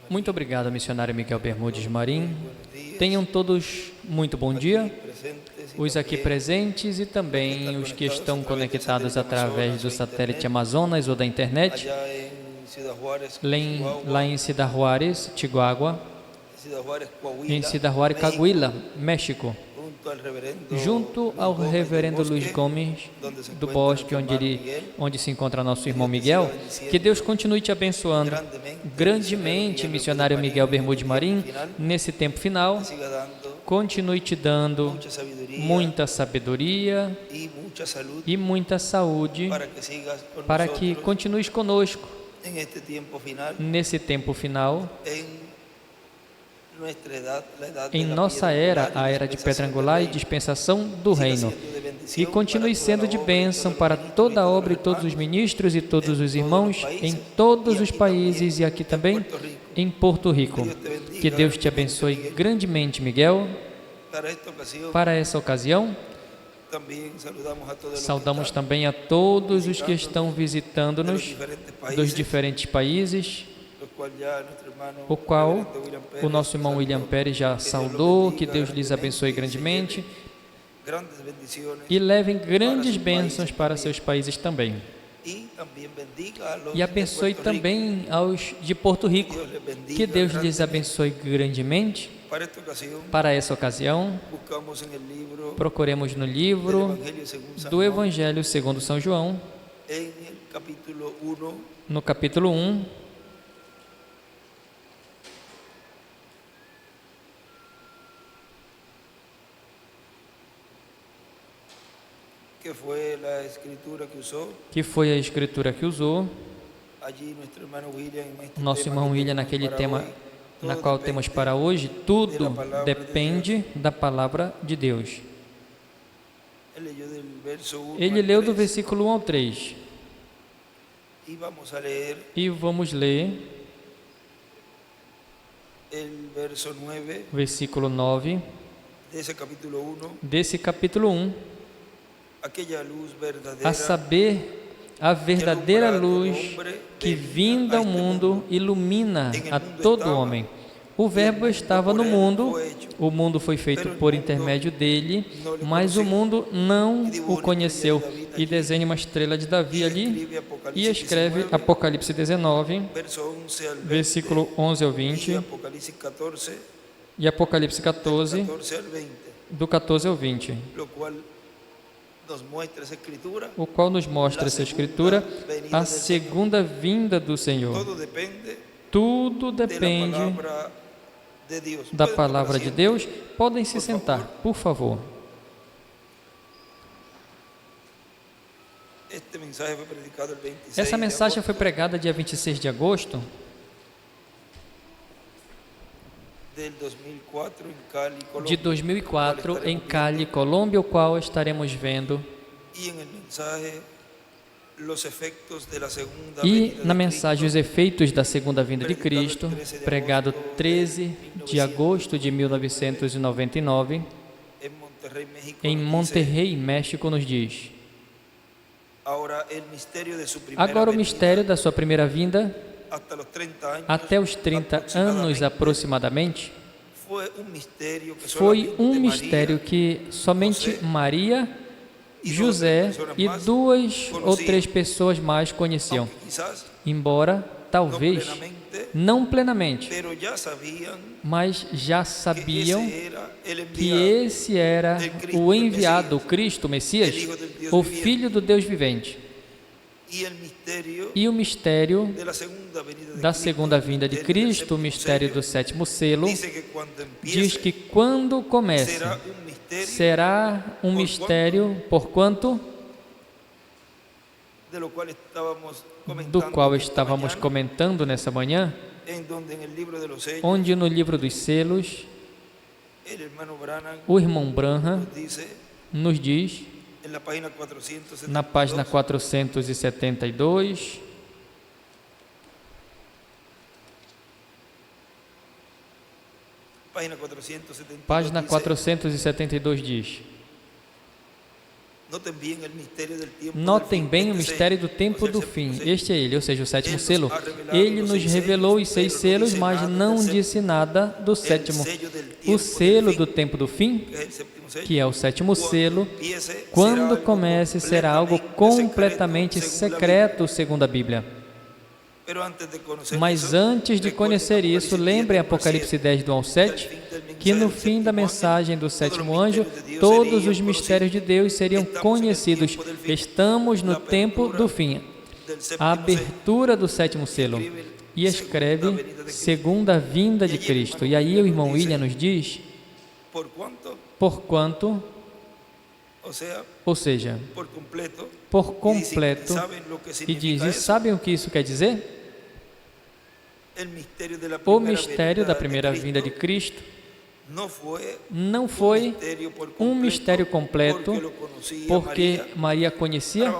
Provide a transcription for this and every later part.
Muito obrigado, missionário Miguel Bermudes Marim. Tenham todos muito bom dia, os aqui presentes e também os que estão conectados através do satélite Amazonas ou da internet, lá em Ciudad Juárez, Chihuahua, em Ciudad Juárez, Coahuila, México, junto ao reverendo Luiz Gomes do Bosque, onde se encontra nosso irmão Miguel. Que Deus continue te abençoando grandemente, missionário Miguel Bermudes Marim, nesse tempo final. Continue te dando muita sabedoria e muita saúde para que continues conosco nesse tempo final, em nossa era, a era de pedra angular e dispensação do reino, e continue sendo de bênção para toda a obra e todos os ministros e todos os irmãos em todos os países e aqui também em Porto Rico. Que Deus te abençoe grandemente, Miguel. Para essa ocasião, saudamos também a todos os que estão visitando-nos dos diferentes países, o qual o nosso irmão William Pérez já saudou. Que Deus lhes abençoe grandemente e levem grandes bênçãos para seus países também. E abençoe também aos de Porto Rico. Que Deus lhes abençoe grandemente. Para essa ocasião, procuremos no livro do Evangelho segundo São João, no capítulo 1, que foi a escritura que usou nosso irmão William naquele tema na qual temos para hoje. Tudo depende da palavra de Deus. Ele leu do versículo 1 ao 3. E vamos ler versículo 9 desse capítulo 1. A saber, a verdadeira luz que vinda ao mundo ilumina a todo homem. O Verbo estava no mundo, o mundo foi feito por intermédio dele, mas o mundo não o conheceu. E desenha uma estrela de Davi ali e escreve Apocalipse 19, versículo 11 ao 20, e Apocalipse 14, do 14 ao 20. O qual nos mostra essa escritura, a segunda vinda do Senhor. Tudo depende da palavra de Deus. Podem se sentar, por favor. Essa mensagem foi pregada dia 26 de agosto de 2004 em Cali, Colômbia, o qual estaremos vendo. E na mensagem os efeitos da segunda vinda de Cristo, pregado 13 de agosto de 1999 em Monterrey, México, nos diz: agora o mistério da sua primeira vinda, até os 30 anos aproximadamente, foi um mistério que somente Maria, José e 2 ou 3 pessoas mais conheciam, embora talvez não plenamente, mas já sabiam que esse era o enviado, o Cristo, o Messias, o Filho do Deus vivente. E o mistério da segunda vinda de Cristo, o mistério do 7º selo, diz que quando comece, será um mistério, porquanto, do qual estávamos comentando nessa manhã, onde no livro dos selos, o irmão Branham nos diz, na página 472, página 472 diz: Notem bem o mistério do tempo do fim. Este é ele, ou seja, o sétimo selo. Ele nos revelou os 6 selos, mas não disse nada do sétimo. O selo do tempo do fim, que é o sétimo selo, quando comece, será algo completamente secreto, segundo a Bíblia. Mas antes de conhecer isso, lembrem Apocalipse 10, do 1 ao 7, que no fim da mensagem do sétimo anjo, todos os mistérios de Deus seriam conhecidos. Estamos no tempo do fim, a abertura do sétimo selo. E escreve segunda vinda de Cristo. E aí o irmão William nos diz, porquanto, ou seja, por completo, e diz, e sabem o que isso quer dizer? O mistério da primeira vinda de Cristo não foi um mistério completo, porque Maria conhecia.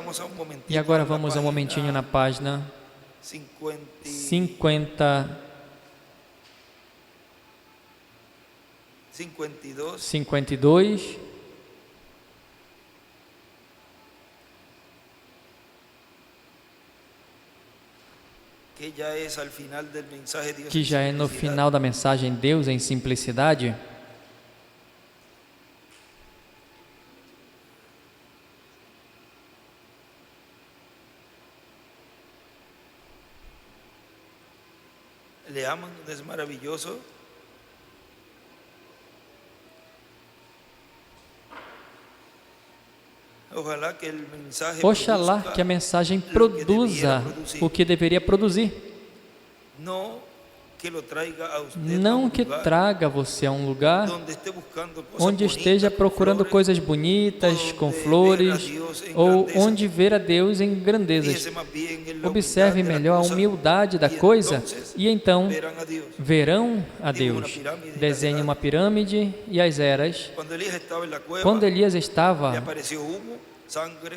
E agora vamos um momentinho na página 52. Que já é no final da mensagem Deus em simplicidade. Leamos, é maravilhoso. Oxalá que a mensagem produza o que deveria produzir. Não que traga você a um lugar onde esteja procurando coisas bonitas, com flores, ou onde ver a Deus em grandezas. Observe melhor a humildade da coisa e então verão a Deus. Desenhe uma pirâmide e as eras. Quando Elias estava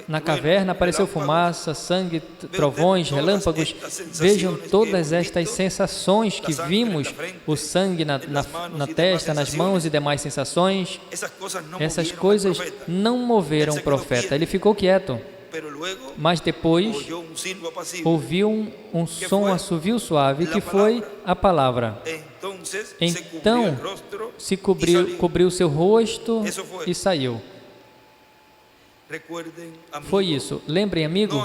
na caverna, apareceu fumaça, sangue, trovões, relâmpagos. Vejam todas estas sensações que vimos, o sangue na testa, nas mãos e demais sensações. Essas coisas não moveram o profeta, ele ficou quieto. Mas depois ouviu um som assovio suave, que foi a palavra. Então se cobriu seu rosto e saiu. Foi isso. Lembrem, amigo,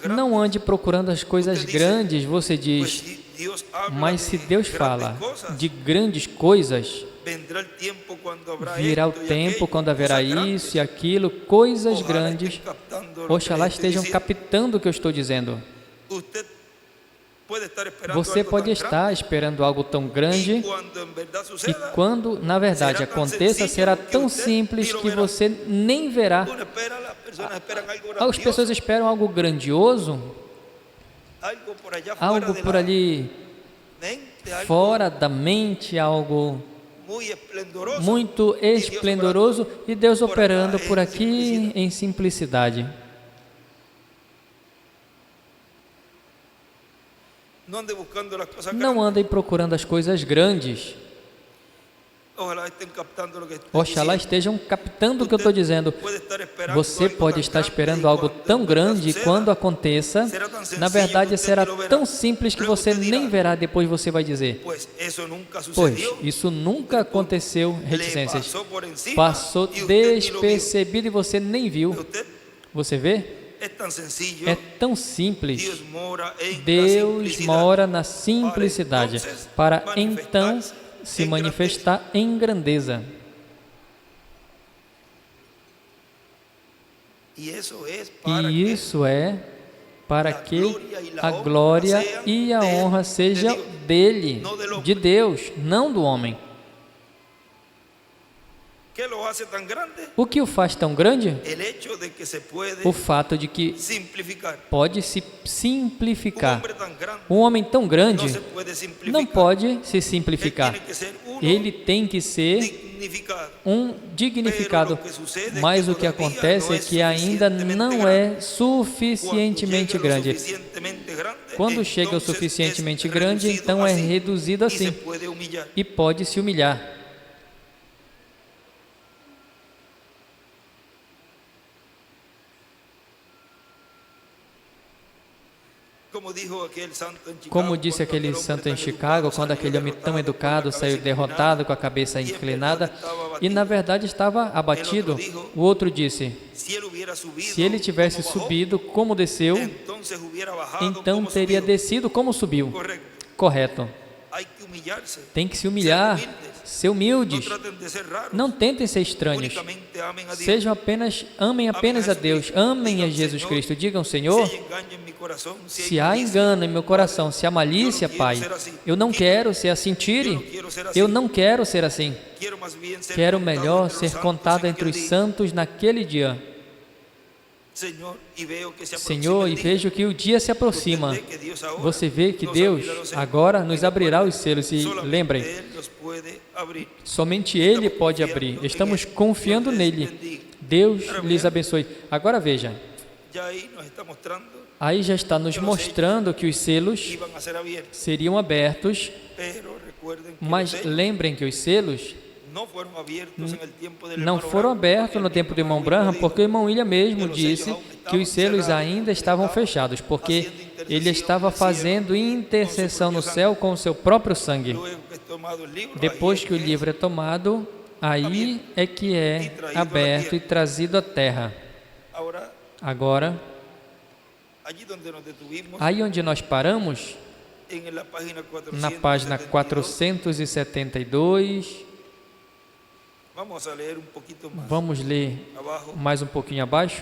não ande procurando as coisas grandes, você diz, mas se Deus fala de grandes coisas, virá o tempo quando haverá isso e aquilo, coisas grandes. Oxalá estejam captando o que eu estou dizendo. Você pode estar esperando algo tão grande e quando, na verdade, aconteça, será tão simples que você nem verá. As pessoas esperam algo grandioso, algo por ali fora da mente, algo muito esplendoroso, e Deus operando por aqui em simplicidade. Não andem procurando as coisas grandes. Oxalá estejam captando o que eu estou dizendo. Você pode estar esperando algo tão grande, e quando aconteça, na verdade será tão simples que você nem verá. Depois você vai dizer, pois isso nunca aconteceu. Reticências. Passou despercebido e você nem viu. Você vê? É tão simples. Deus mora na simplicidade para então se manifestar em grandeza. E isso é para que a glória e a honra sejam dele, de Deus, não do homem. O que o faz tão grande? O fato de que pode se simplificar. Um homem tão grande não pode se simplificar. Ele tem que ser um dignificado. Mas o que acontece é que ainda não é suficientemente grande. Quando chega o suficientemente grande, então é reduzido assim e pode se humilhar. Como disse aquele santo em Chicago, quando aquele homem tão educado saiu derrotado, com a cabeça inclinada, e na verdade estava abatido, o outro disse: se ele tivesse subido como desceu, então teria descido como subiu. Correto. Tem que se humilhar, ser humildes. Não tentem ser estranhos. Amem apenas a Deus, amem a Jesus Cristo. Digam: Senhor, se há engano em meu coração, se há malícia, Pai, eu não quero ser assim. Tire. Eu não quero ser assim. Quero melhor ser contado entre os santos naquele dia. Senhor, e vejo que o dia se aproxima. Você vê que Deus agora nos abrirá os selos. E lembrem, somente Ele pode abrir. Estamos confiando nele. Deus lhes abençoe. Agora veja, aí já está nos mostrando que os selos seriam abertos, mas lembrem que os selos não foram abertos no tempo do irmão Branham, porque o irmão William mesmo disse que os selos ainda estavam fechados, porque ele estava fazendo intercessão no céu com o seu próprio sangue. Depois que o livro é tomado, aí é que é aberto e trazido à terra. Agora, aí onde nós paramos, na página 472, vamos ler mais um pouquinho abaixo,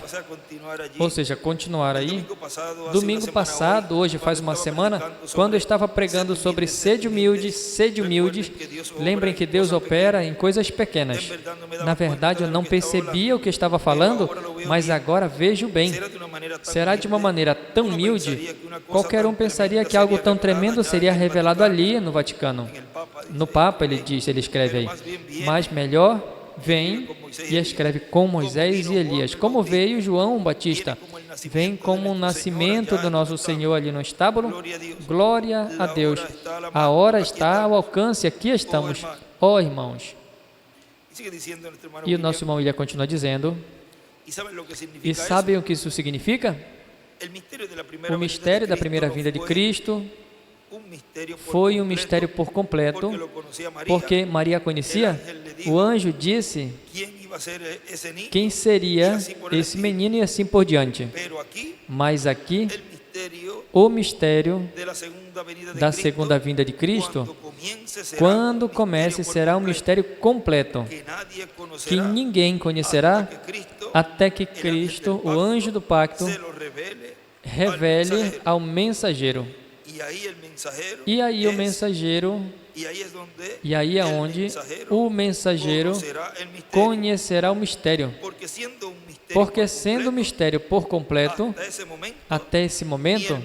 ou seja, continuar aí. Domingo passado, hoje faz uma semana, quando eu estava pregando sobre sede humildes, lembrem que Deus opera em coisas pequenas. Na verdade, eu não percebia o que estava falando, mas agora vejo bem. Será de uma maneira tão humilde, qualquer um pensaria que algo tão tremendo seria revelado ali no Vaticano. No Papa, ele escreve aí, mas melhor vem e escreve com Moisés e Elias. Como veio João Batista, vem como o nascimento do nosso Senhor ali no estábulo. Glória a Deus. A hora está ao alcance, aqui estamos. Ó irmãos. E o nosso irmão William continua dizendo, e sabem o que isso significa? O mistério da primeira vinda de Cristo foi um mistério por completo, porque Maria conhecia. O anjo disse quem seria esse menino e assim por diante. Mas aqui, o mistério da segunda vinda de Cristo, quando comece, será um mistério completo, que ninguém conhecerá até que Cristo, o anjo do pacto, revele ao mensageiro. E aí o mensageiro, e aí é onde o mensageiro conhecerá o mistério, porque sendo um mistério por completo, até esse momento,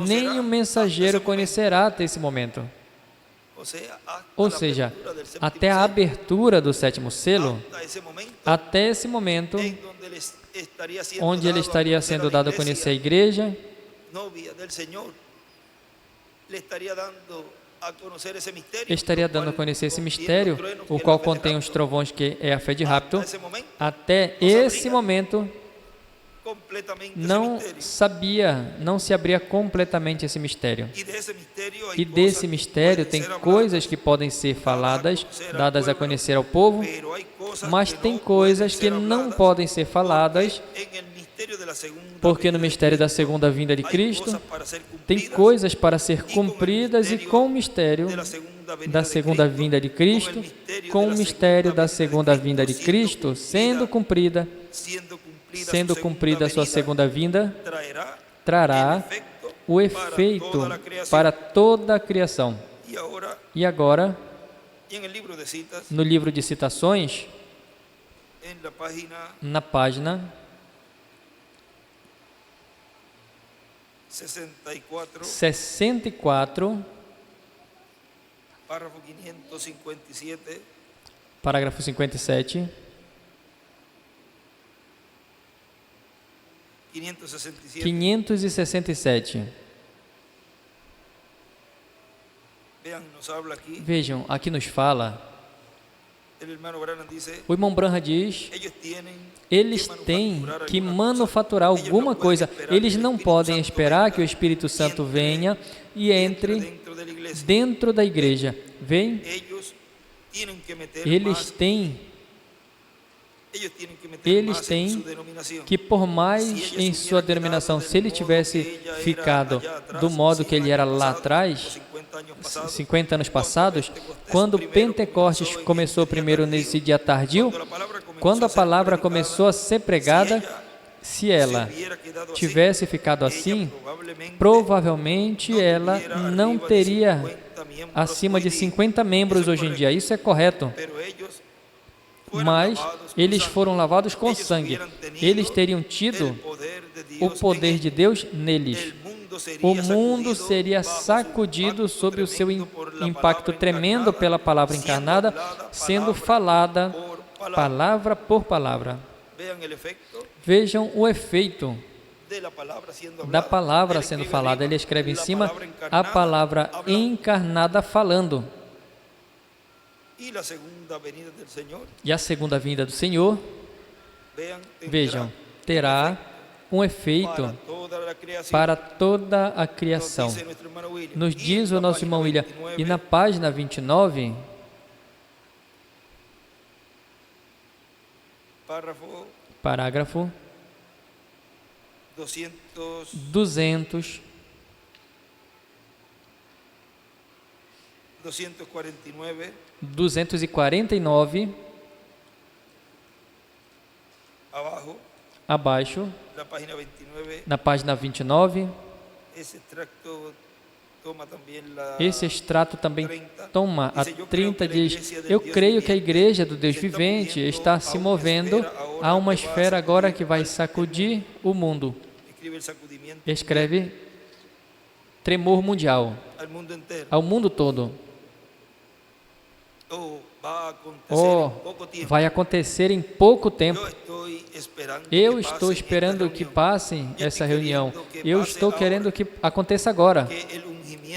nem o mensageiro conhecerá até esse momento. Ou seja, até a abertura do sétimo selo, até esse momento, onde ele estaria sendo dado a conhecer a igreja, estaria dando a conhecer esse mistério, o qual contém os trovões, que é a fé de rapto. Até esse momento, não se abria completamente esse mistério. E desse mistério tem coisas que podem ser faladas, dadas a conhecer ao povo, mas tem coisas que não podem ser faladas, porque no mistério da segunda vinda de Cristo, tem coisas para ser cumpridas, e com o mistério da segunda vinda de Cristo, com o mistério da segunda vinda de Cristo sendo cumprida a sua segunda vinda, trará o efeito para toda a criação. E agora, no livro de citações, na página 64, parágrafo 57, 567. Vejam, aqui nos fala O irmão Branham diz, eles têm que manufaturar alguma coisa. Eles não podem esperar que o Espírito Santo venha e entre dentro da igreja. Vem? Eles têm que, por mais em sua denominação, se ele tivesse ficado do modo que ele era lá atrás, 50 anos passados, quando Pentecostes começou primeiro nesse dia tardio, quando a palavra começou a ser pregada, se ela tivesse ficado assim, provavelmente ela não teria acima de 50 membros hoje em dia. Isso é correto. Mas eles foram lavados com sangue. Eles teriam tido o poder de Deus neles. O mundo seria sacudido sob o seu impacto tremendo pela palavra encarnada, sendo falada palavra por palavra. Vejam o efeito da palavra sendo falada. Ele escreve em cima a palavra encarnada falando. E a segunda vinda do Senhor, vejam, terá um efeito para toda a criação. Nos diz o nosso irmão William, e na página 29, parágrafo 249, abaixo, na página 29, esse extrato também toma a 30, diz, eu creio que a igreja do Deus vivente está se movendo a uma esfera agora que vai sacudir o mundo. Escreve tremor mundial, ao mundo todo. Vai acontecer em pouco tempo. Eu estou esperando que passe essa reunião. Eu estou querendo que aconteça agora.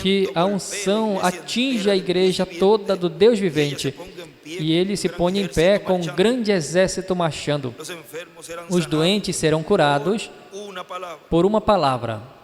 Que a unção atinja a igreja toda do Deus vivente. E ele se põe em pé com um grande exército marchando. Os doentes serão curados por uma palavra.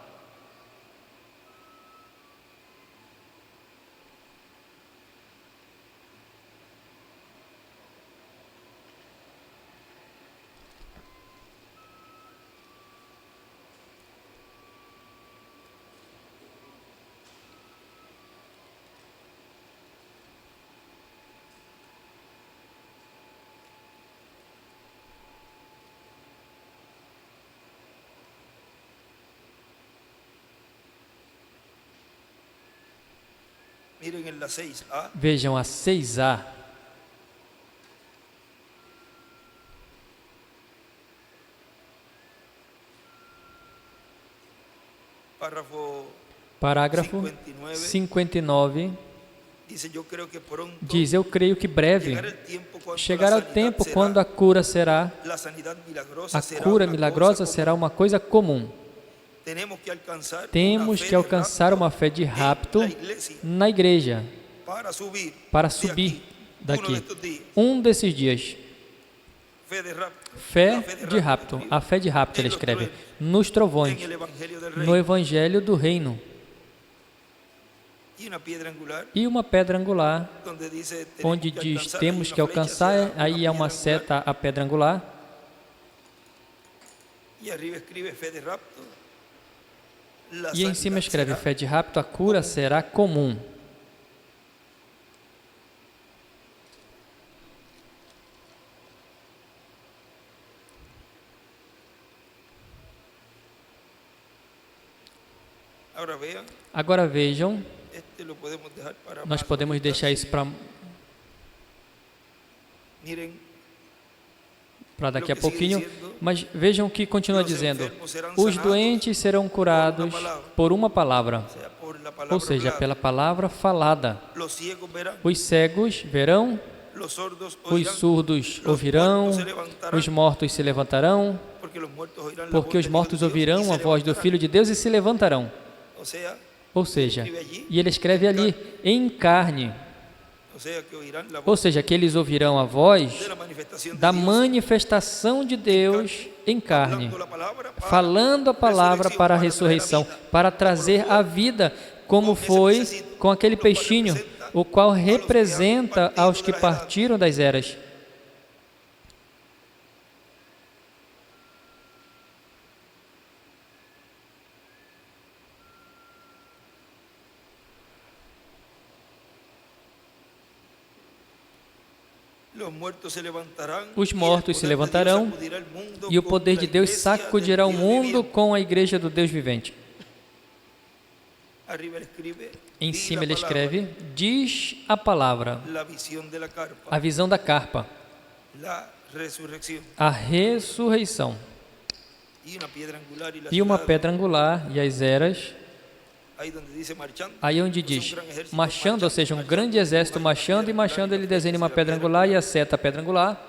Vejam a 6A. Parágrafo 59. Diz, eu creio que breve chegará o tempo quando a cura milagrosa será uma coisa comum. Temos que alcançar uma fé de rapto na igreja para subir daqui. Um desses dias. Fé de rapto. A fé de rapto, ele escreve, nos trovões, no Evangelho do Reino. E uma pedra angular, onde diz, temos que alcançar, aí é uma seta a pedra angular. E em cima escreve, fé de rapto, a cura será comum. Agora vejam, nós podemos deixar isso para daqui a pouquinho, mas vejam o que continua dizendo, os doentes serão curados por uma palavra, ou seja, pela palavra falada. Os cegos verão, os surdos ouvirão, os mortos se levantarão, porque os mortos ouvirão a voz do Filho de Deus e se levantarão. Ou seja, e ele escreve ali, em carne. Ou seja, que eles ouvirão a voz da manifestação de Deus em carne, falando a palavra para a ressurreição, para trazer a vida, como foi com aquele peixinho, o qual representa aos que partiram das eras. Os mortos se levantarão e o poder de Deus sacudirá o mundo com a igreja do Deus vivente. Em cima ele escreve, diz a palavra, a visão da carpa, a ressurreição, e uma pedra angular e as eras. Aí onde diz marchando, ou seja, um grande exército marchando, e marchando ele desenha uma pedra angular e a seta a pedra angular.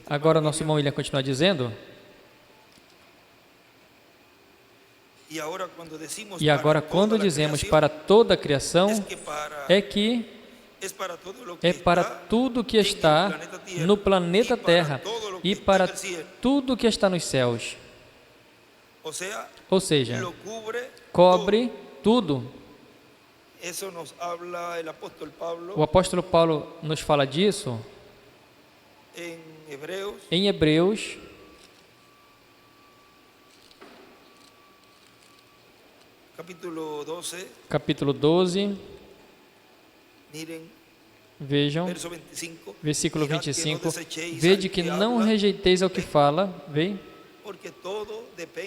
Agora nosso irmão William continua dizendo, e agora quando dizemos para toda a criação, é que é para tudo que está no planeta Terra e para tudo que está nos céus. Ou seja, cobre tudo. O apóstolo Paulo nos fala disso em Hebreus, capítulo 12, vejam, versículo 25, vede que não rejeiteis ao que fala, vem,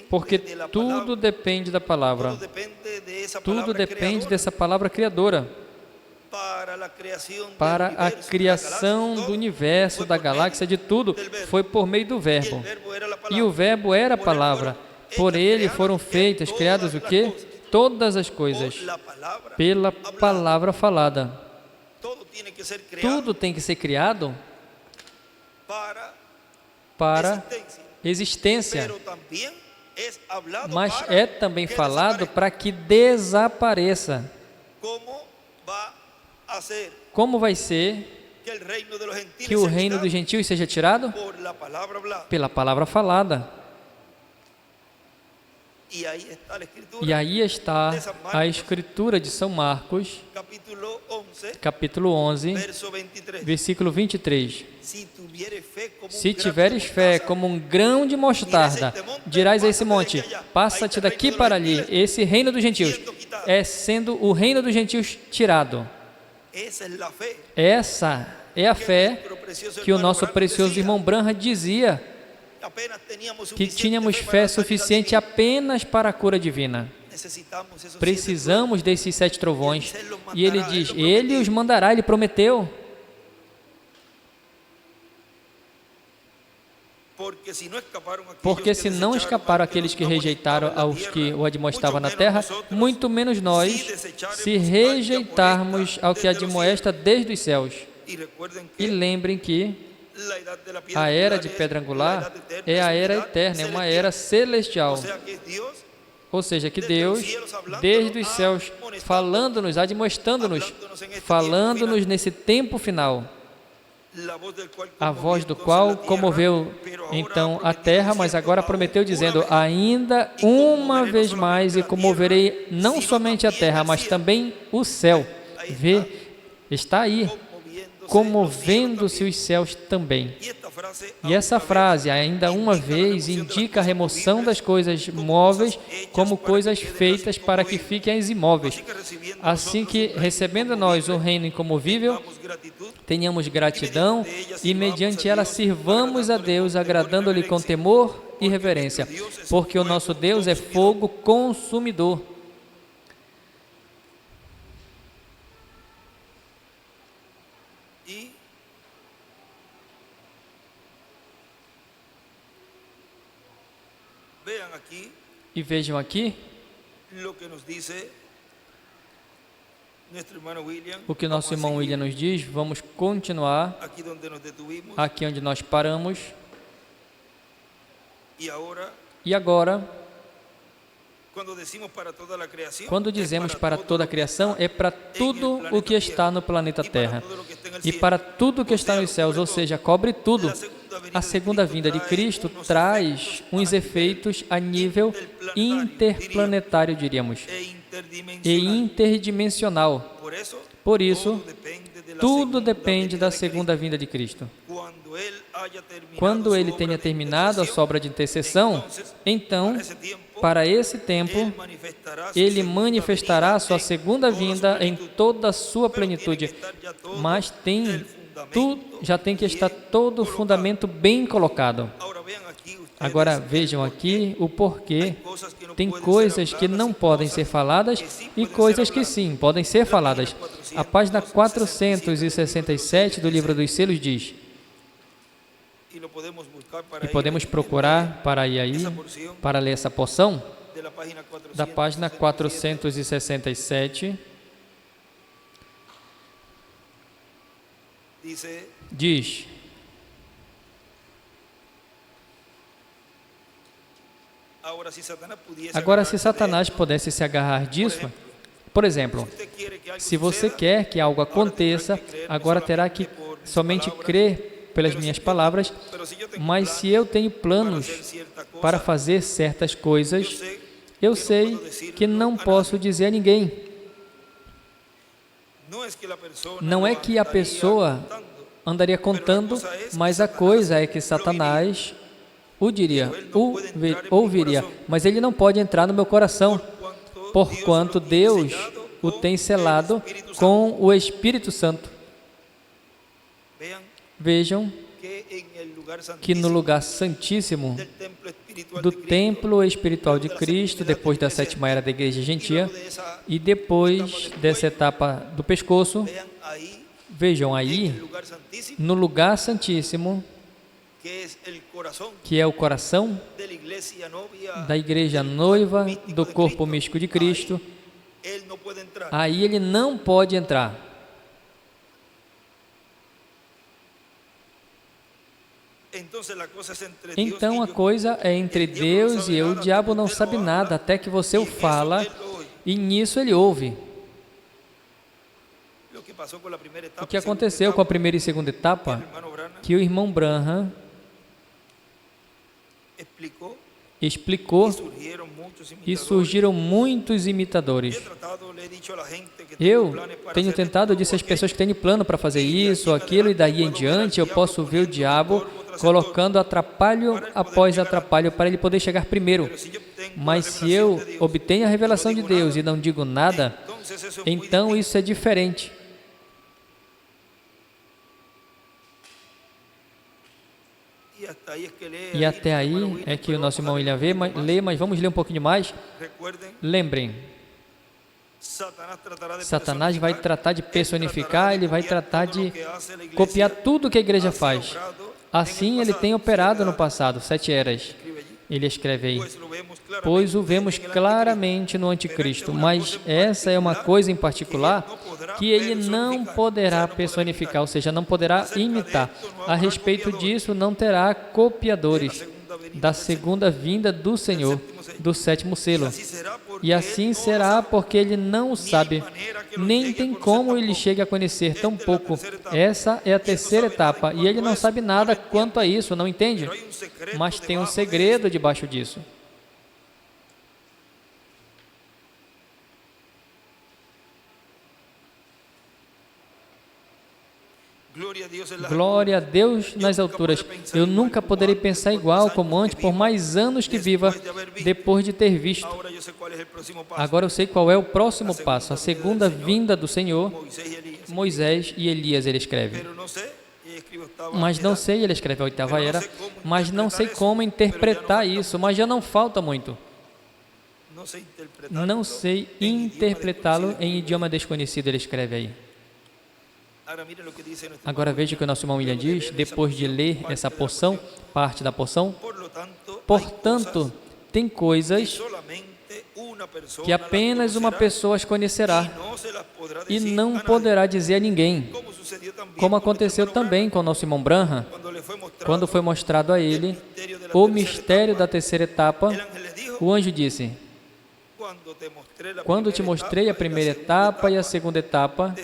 porque tudo depende da palavra, tudo depende dessa palavra criadora, para a criação do universo, da galáxia, de tudo, foi por meio do verbo, e o verbo era a palavra, por ele foram feitas, criadas o quê? Todas as coisas, pela palavra falada. Tudo tem que ser criado para existência, mas é também falado para que desapareça. Como vai ser que o reino dos gentios seja tirado? Pela palavra falada. E aí está a escritura de São Marcos, capítulo 11, versículo 23. Se tiveres fé como um grão de mostarda, dirás a esse monte, passa-te daqui para ali, esse reino dos gentios, é sendo o reino dos gentios tirado. Essa é a fé que o nosso precioso irmão Branham dizia, que tínhamos fé suficiente apenas para a cura divina. Precisamos desses 7 trovões. E ele diz, ele os mandará, ele prometeu. Porque se não escaparam aqueles que rejeitaram aos que o admoestavam na terra, muito menos nós, se rejeitarmos ao que admoesta desde os céus. E lembrem que a era de pedra angular é a era eterna, é uma era celestial. Ou seja, que Deus, desde os céus, falando-nos, admoestando-nos, falando-nos nesse tempo final, a voz do qual comoveu então a terra, mas agora prometeu dizendo, ainda uma vez mais e comoverei não somente a terra, mas também o céu. Vê, está aí, comovendo-se os céus também. E essa frase, ainda uma vez, indica a remoção das coisas móveis como coisas feitas para que fiquem as imóveis. Assim que, recebendo nós o reino incomovível, tenhamos gratidão e, mediante ela, sirvamos a Deus, agradando-lhe com temor e reverência, porque o nosso Deus é fogo consumidor. E vejam aqui o que nosso irmão William nos diz. Vamos continuar aqui onde nós paramos. E agora, Quando dizemos para toda a criação, é para tudo o que está no planeta Terra e para tudo o que está nos céus, ou seja, cobre tudo. A segunda vinda de Cristo traz uns efeitos a nível interplanetário, diríamos, e interdimensional. Por isso, tudo depende da segunda vinda de Cristo. Quando Ele tenha terminado a sua obra de intercessão, então, para esse tempo, Ele manifestará a sua segunda vinda em toda a sua plenitude. Mas já tem que estar todo o fundamento bem colocado. Agora vejam aqui o porquê. Tem coisas que não podem ser faladas e coisas que sim, podem ser faladas. A página 467 do Livro dos Selos diz, e podemos procurar para ir aí, para ler essa porção, da página 467, diz, agora se Satanás pudesse se agarrar disso, por exemplo, se você quer que algo aconteça, agora terá que somente crer pelas minhas palavras, mas se eu tenho planos para fazer certas coisas, eu sei que não posso dizer a ninguém. Não é que a pessoa andaria contando, mas a coisa é que Satanás o diria, ouviria, mas ele não pode entrar no meu coração, porquanto Deus o tem selado com o Espírito Santo. Vejam que no lugar santíssimo do templo espiritual de Cristo, depois da sétima era da igreja gentia, e depois dessa etapa do pescoço, vejam aí, no lugar santíssimo, que é o coração da igreja noiva do corpo místico de Cristo, aí ele não pode entrar. Então a coisa é entre Deus e eu. O diabo não sabe nada até que você o fala e nisso ele ouve. O que aconteceu com a primeira e segunda etapa, que o irmão Branham explicou e surgiram muitos imitadores. Eu tenho tentado, eu disse às pessoas que têm plano para fazer isso, aquilo, e daí em diante eu posso ver o diabo colocando atrapalho após atrapalho para ele poder chegar primeiro. Mas se eu obtenho a revelação de Deus e não digo nada, então isso é diferente. E até aí é que o nosso irmão William lê, mas vamos ler um pouquinho mais. Lembrem, Satanás vai tratar de personificar, ele vai tratar de copiar tudo que a igreja faz. Assim ele tem operado no passado, 7 eras. Ele escreve aí, pois o vemos claramente no anticristo, mas essa é uma coisa em particular que ele não poderá personificar, ou seja, não poderá imitar. A respeito disso, não terá copiadores da segunda vinda do Senhor, do 7º selo. E assim será porque ele não o sabe, nem tem como ele chegue a conhecer tão pouco. Essa é a terceira etapa, e ele não sabe nada quanto a isso, não entende? Mas tem um segredo debaixo disso. Glória a Deus nas alturas. Eu nunca poderei pensar igual como antes, por mais anos que viva, depois de ter visto. Agora eu sei qual é o próximo passo, a segunda vinda do Senhor. Moisés e Elias, ele escreve. Mas não sei, ele escreve a 8ª era, mas não sei como interpretar isso, mas já não falta muito. Não sei interpretá-lo em idioma desconhecido, ele escreve aí. Agora veja o que o nosso irmão William diz, depois de ler essa porção, parte da porção. Portanto, tem coisas que apenas uma pessoa as conhecerá e não poderá dizer a ninguém, como aconteceu também com o nosso irmão Branham, quando foi mostrado a ele o mistério da terceira etapa. O anjo disse, Quando te mostrei a primeira etapa e a segunda etapa,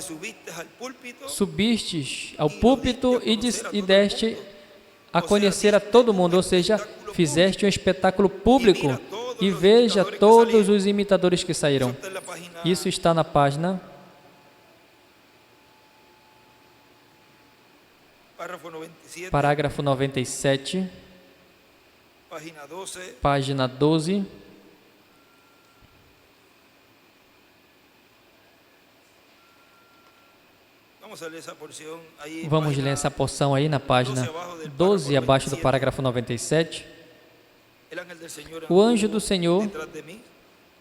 subistes ao púlpito e deste a conhecer a todo mundo, ou seja, fizeste um espetáculo público, e veja todos os imitadores que saíram. Isso está na página parágrafo 97, página 12. Vamos ler essa porção aí na página 12, abaixo do parágrafo 97. O anjo do Senhor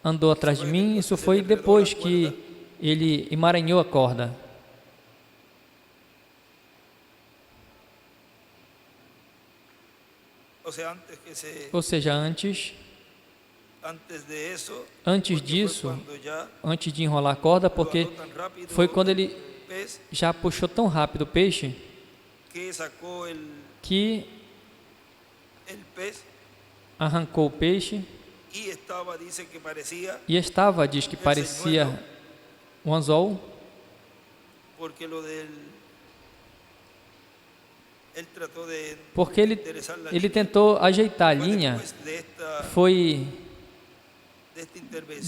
andou atrás de mim. Isso foi depois que ele emaranhou a corda. Ou seja, antes disso, antes de enrolar a corda, porque foi quando ele já puxou tão rápido o peixe que arrancou o peixe e estava, diz que parecia um anzol, porque ele tentou ajeitar a linha. Foi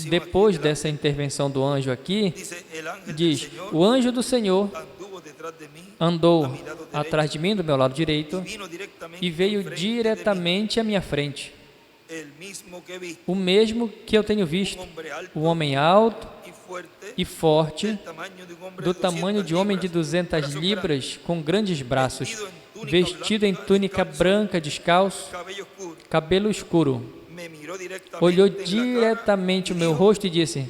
depois dessa intervenção do anjo aqui, diz, o anjo do Senhor andou atrás de mim, do meu lado direito, e veio diretamente à minha frente. O mesmo que eu tenho visto, o homem alto e forte, do tamanho de homem de 200 libras, com grandes braços, vestido em túnica branca, descalço, cabelo escuro. Olhou diretamente o meu rosto e disse,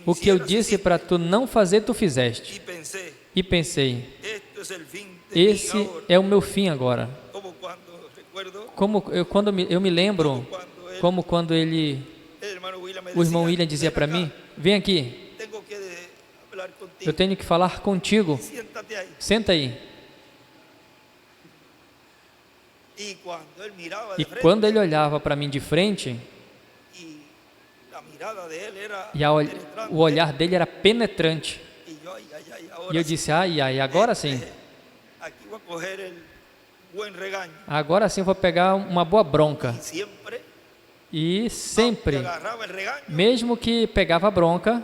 o que eu disse para tu não fazer, tu fizeste. E pensei, esse é o meu fim agora. Quando eu me lembro, como quando o irmão William dizia para mim, vem aqui, eu tenho que falar contigo, senta aí. E quando ele olhava para mim de frente, e o olhar dele era penetrante, e eu disse, ai, agora sim. Agora sim eu vou pegar uma boa bronca. E sempre, mesmo que pegava a bronca,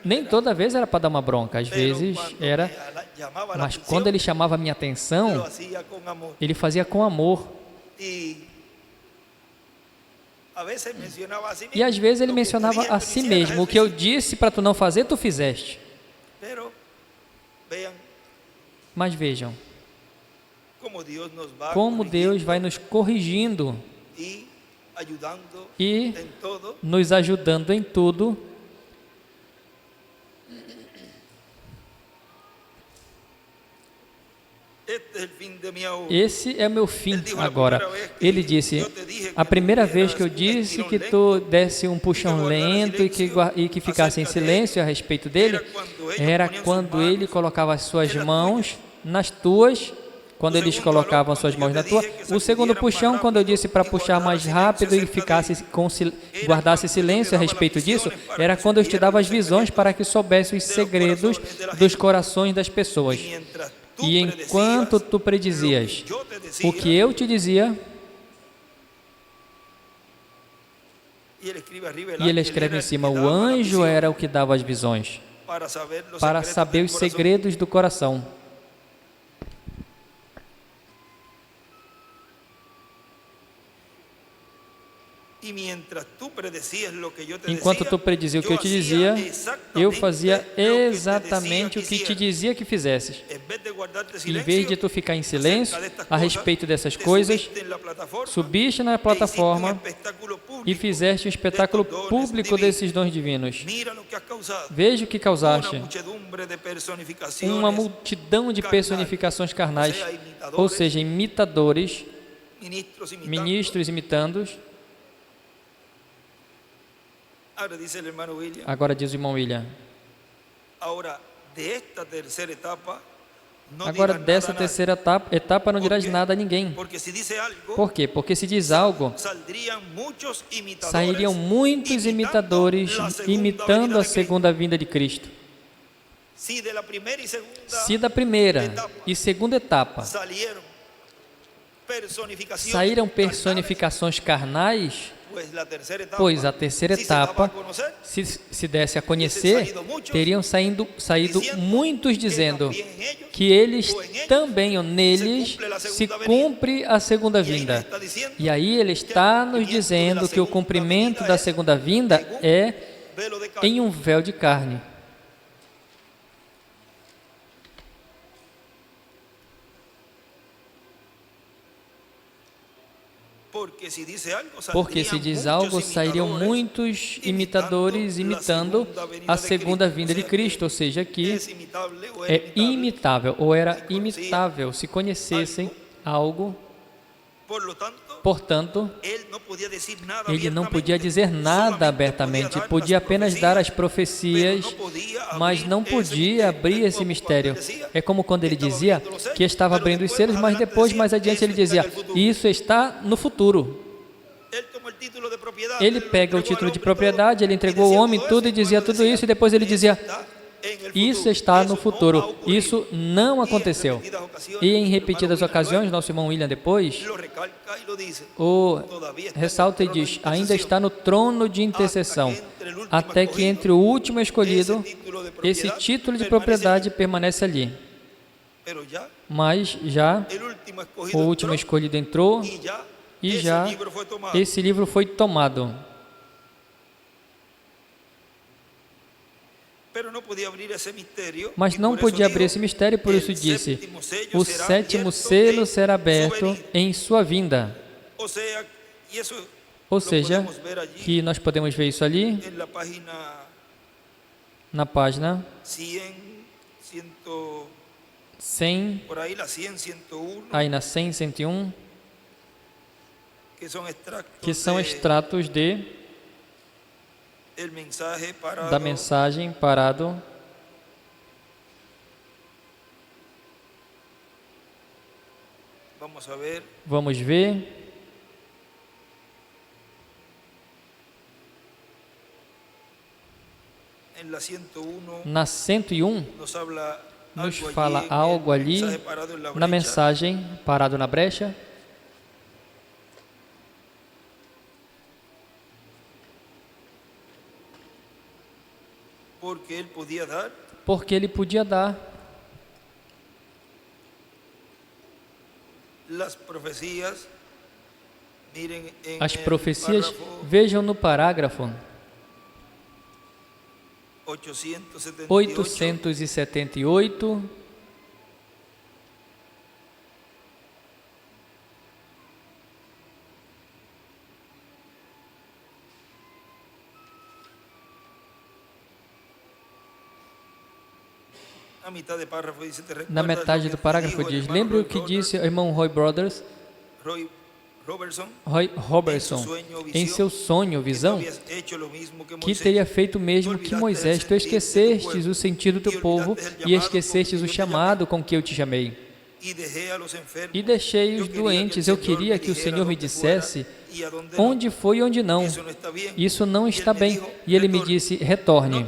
nem toda vez era para dar uma bronca, às vezes era, mas quando ele chamava a minha atenção, ele fazia com amor. E às vezes ele mencionava a si mesmo, o que eu disse para tu não fazer, tu fizeste. Mas vejam, como Deus vai nos corrigindo e nos ajudando em tudo. Esse é o meu fim agora. Ele disse, a primeira vez que eu disse que tu desse um puxão lento e que ficasse em silêncio a respeito dele, era quando ele colocava as suas mãos nas tuas, quando eles colocavam as suas mãos na tua. O segundo puxão, quando eu disse para puxar mais rápido e guardasse silêncio a respeito disso, era quando eu te dava as visões para que soubesse os segredos dos corações das pessoas. E enquanto tu predizias o que eu te dizia, e ele escreve em cima, o anjo era o que dava as visões, para saber os segredos do coração. Enquanto tu predizia o que eu te dizia, eu fazia exatamente o que te dizia que fizesses. Em vez de tu ficar em silêncio a respeito dessas coisas, subiste na plataforma e fizeste um espetáculo público desses dons divinos. Veja o que causaste. Uma multidão de personificações carnais, ou seja, imitadores, ministros imitando. Agora diz o irmão William, Agora, dessa terceira etapa não dirás nada a ninguém. Por quê? Porque se diz algo, sairiam muitos imitadores imitando a segunda vinda de Cristo. Se da primeira e segunda etapa saíram personificações carnais, pois a terceira etapa, se desse a conhecer, teriam saído muitos dizendo que eles também, ou neles, se cumpre a segunda vinda. E aí ele está nos dizendo que o cumprimento da segunda vinda é em um véu de carne. Porque se diz algo, sairiam muitos imitadores imitando a segunda vinda de Cristo, ou seja, que é imitável, ou era imitável, se conhecessem algo. Portanto, ele não podia dizer nada abertamente, podia apenas dar as profecias, mas não podia abrir esse mistério. É como quando ele dizia que estava abrindo os selos, mas depois, mais adiante, ele dizia, isso está no futuro. Ele pega o título de propriedade, ele entregou ao homem tudo e dizia tudo isso, e depois ele dizia, isso está no futuro, isso não aconteceu. E em repetidas ocasiões, nosso irmão William depois ressalta e diz, ainda está no trono de intercessão, até que entre o último escolhido, esse título de propriedade permanece ali. Mas já o último escolhido entrou e já esse livro foi tomado. Mas não podia abrir esse mistério, por isso disse, o sétimo selo será aberto em sua vinda. Ou seja, que nós podemos ver isso ali, na página 100, aí na 100, 101, que são extratos da mensagem parado. Vamos ver. Na 101, nos fala algo ali na mensagem parado na brecha. Porque ele podia dar as profecias. Vejam no parágrafo 878. Na metade do parágrafo diz, lembra o que disse o irmão Roy Robertson, em seu sonho, visão, que teria feito o mesmo que Moisés. Tu esquecestes o sentido do teu povo e esquecestes o chamado com que eu te chamei. E deixei os doentes. Eu queria que o Senhor me dissesse onde foi e onde não. Isso não está bem. E ele me disse, retorne.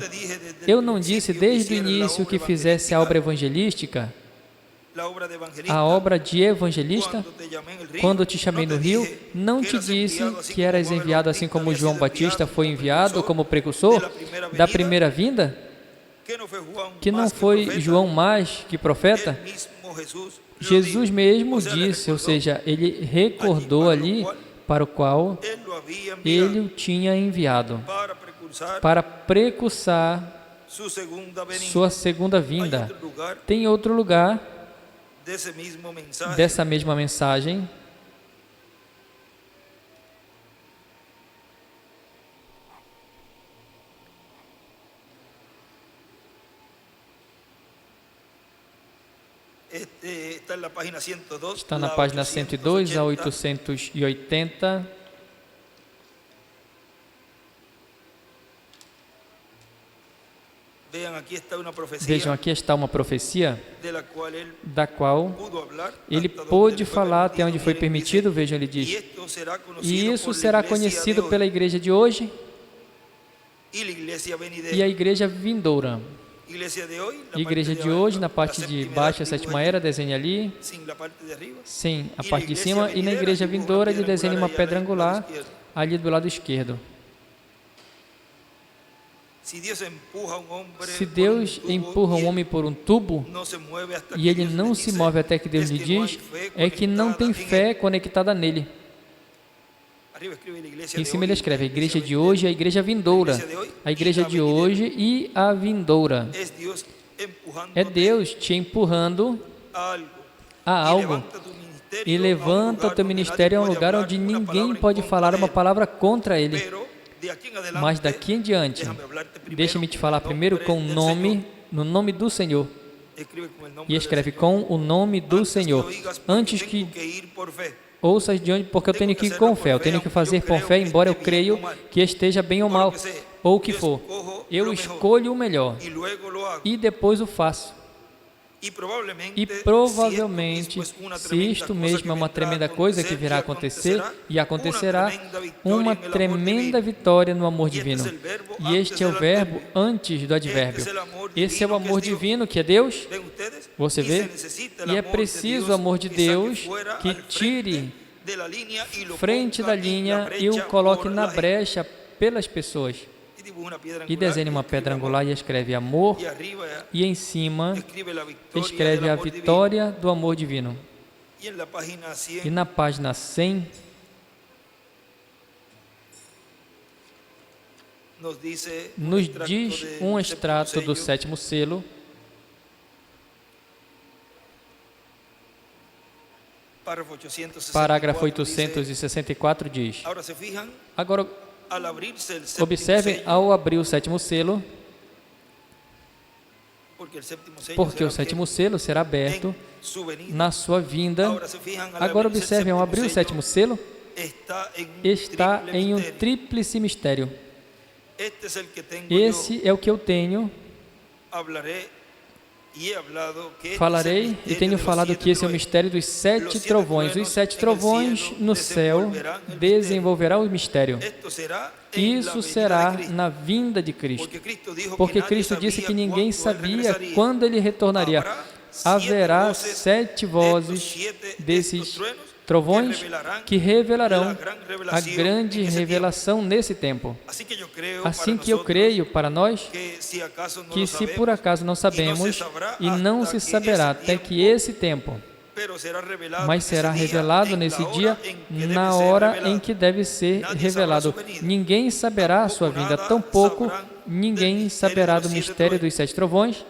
Eu não disse desde o início que fizesse a obra evangelística, a obra de evangelista? Quando te chamei no rio, não te disse que eras enviado assim como João Batista foi enviado como precursor da primeira vinda? Que não foi João mais que profeta? Jesus mesmo disse, ou seja, ele recordou ali para o qual ele o tinha enviado, para precursar sua segunda vinda. Tem outro lugar dessa mesma mensagem, está na página 102 a 880. Vejam, aqui está uma profecia da qual ele pôde falar até onde foi permitido. Vejam, ele diz: e isso será conhecido pela igreja de hoje e a igreja vindoura. Igreja de hoje, na parte de baixo, a sétima era, desenhe ali. Sim, a parte de cima. E na igreja vindoura, ele desenha uma pedra angular ali do lado esquerdo. Se Deus empurra um homem por um tubo e ele não se move até que Deus lhe diz, é que não tem fé conectada nele. Em cima ele escreve: a igreja de hoje e a igreja vindoura. A igreja de hoje e a vindoura. É Deus te empurrando a algo. E levanta o teu ministério a um lugar onde ninguém pode falar uma palavra contra ele. Mas daqui em diante, deixa-me te falar primeiro com o nome, no nome do Senhor. E escreve: com o nome do Senhor. Antes que ouças de onde, porque eu tenho que ir com fé, eu tenho que fazer com fé, embora eu creio que esteja bem ou mal, ou o que for. Eu escolho o melhor e depois o faço. E provavelmente, se isto mesmo é uma tremenda coisa que virá a acontecer, e acontecerá uma tremenda vitória no amor divino. E este é o verbo antes do advérbio. Esse é o amor divino que é Deus. Você vê? E é preciso o amor de Deus que tire frente da linha e o coloque na brecha pelas pessoas. E desenha uma pedra angular e escreve amor, e em cima escreve a vitória do amor divino. E na página 100 nos diz um extrato do sétimo selo. Parágrafo 864 diz: agora, observem, ao abrir o sétimo selo, porque o sétimo selo será aberto na sua vinda. Agora observem, ao abrir o sétimo selo, está em um tríplice mistério. Esse é o que eu tenho. Falarei e tenho falado que esse é o mistério dos 7 trovões. Os 7 trovões no céu desenvolverá o mistério. Isso será na vinda de Cristo. Porque Cristo disse que ninguém sabia quando Ele retornaria. Haverá 7 vozes desses trovões que revelarão a grande revelação nesse tempo. Assim que eu creio para nós, que se por acaso não sabemos, e não se saberá até que esse tempo, mas será revelado nesse dia, na hora em que deve ser revelado. Ninguém saberá a sua vinda, tampouco ninguém saberá do mistério dos 7 trovões.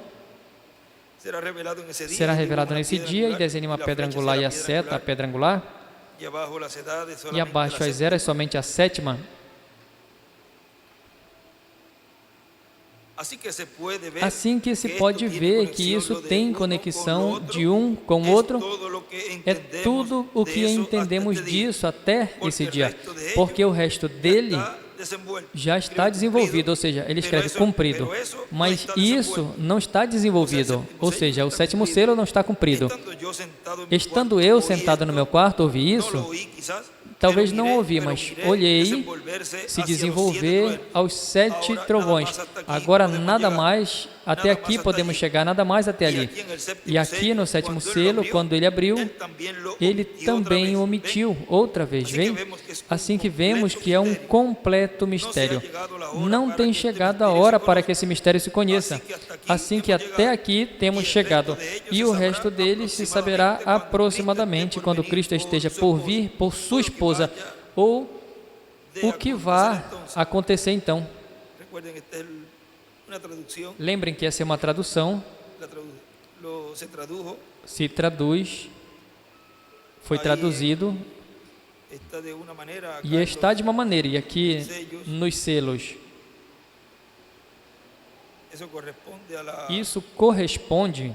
Será revelado nesse dia, e desenhe uma pedra angular e a seta, a pedra angular, e abaixo as eras, somente a sétima. Assim que se pode ver que isso tem conexão de um com o outro, é tudo o que entendemos disso até esse dia, porque o resto dele já está desenvolvido, ou seja, ele escreve cumprido, mas isso não está desenvolvido, ou seja, o sétimo selo não está cumprido. Estando eu sentado no meu quarto, ouvi isso, talvez não ouvi, mas olhei se desenvolver aos 7 trovões. Agora nada mais, até aqui podemos chegar, nada mais até ali. E aqui no sétimo selo, quando ele abriu, ele também omitiu outra vez, vem? Assim que vemos que é um completo mistério. Não tem chegado a hora para que esse mistério se conheça. Assim que até aqui temos chegado. E o resto deles se saberá aproximadamente quando Cristo esteja por vir por sua esposa, ou o que vai acontecer então. Lembrem que essa é uma tradução, se traduz, foi traduzido, e está de uma maneira, e aqui nos selos, isso corresponde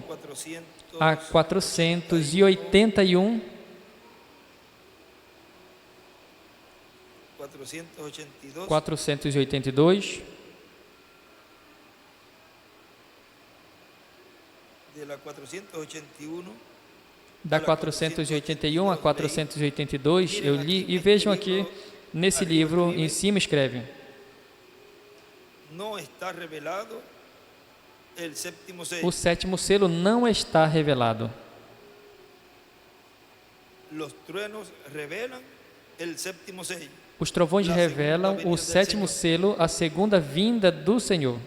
a 481, 482, Da 481 a 482, eu li, e vejam aqui, nesse livro, em cima escreve: o sétimo selo não está revelado. Os trovões revelam o sétimo selo, a segunda vinda do Senhor.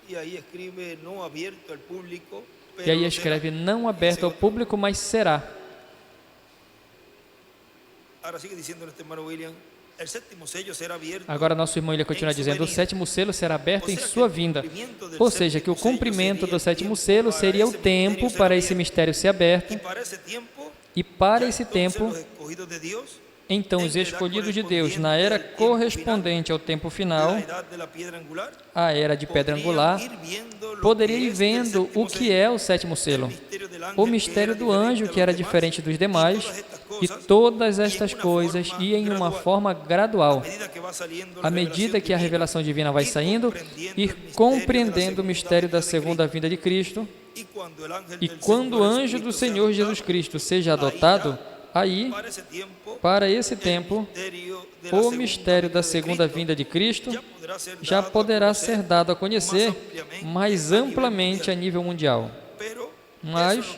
E aí escreve não aberto ao público, mas será. Agora nosso irmão William continua dizendo: o sétimo selo será aberto em sua vinda. Ou seja, que o cumprimento do sétimo selo seria o tempo para esse mistério ser aberto. E para esse tempo, então os escolhidos de Deus, na era correspondente ao tempo final, a era de pedra angular, poderiam ir vendo o que é o sétimo selo, o mistério do anjo, que era diferente dos demais, e todas estas coisas iam em uma forma gradual. À medida que a revelação divina vai saindo, ir compreendendo o mistério da segunda vinda de Cristo, e quando o anjo do Senhor Jesus Cristo seja adotado, aí, para esse tempo, o mistério da segunda vinda de Cristo já poderá ser dado a conhecer mais amplamente a nível mundial. Mas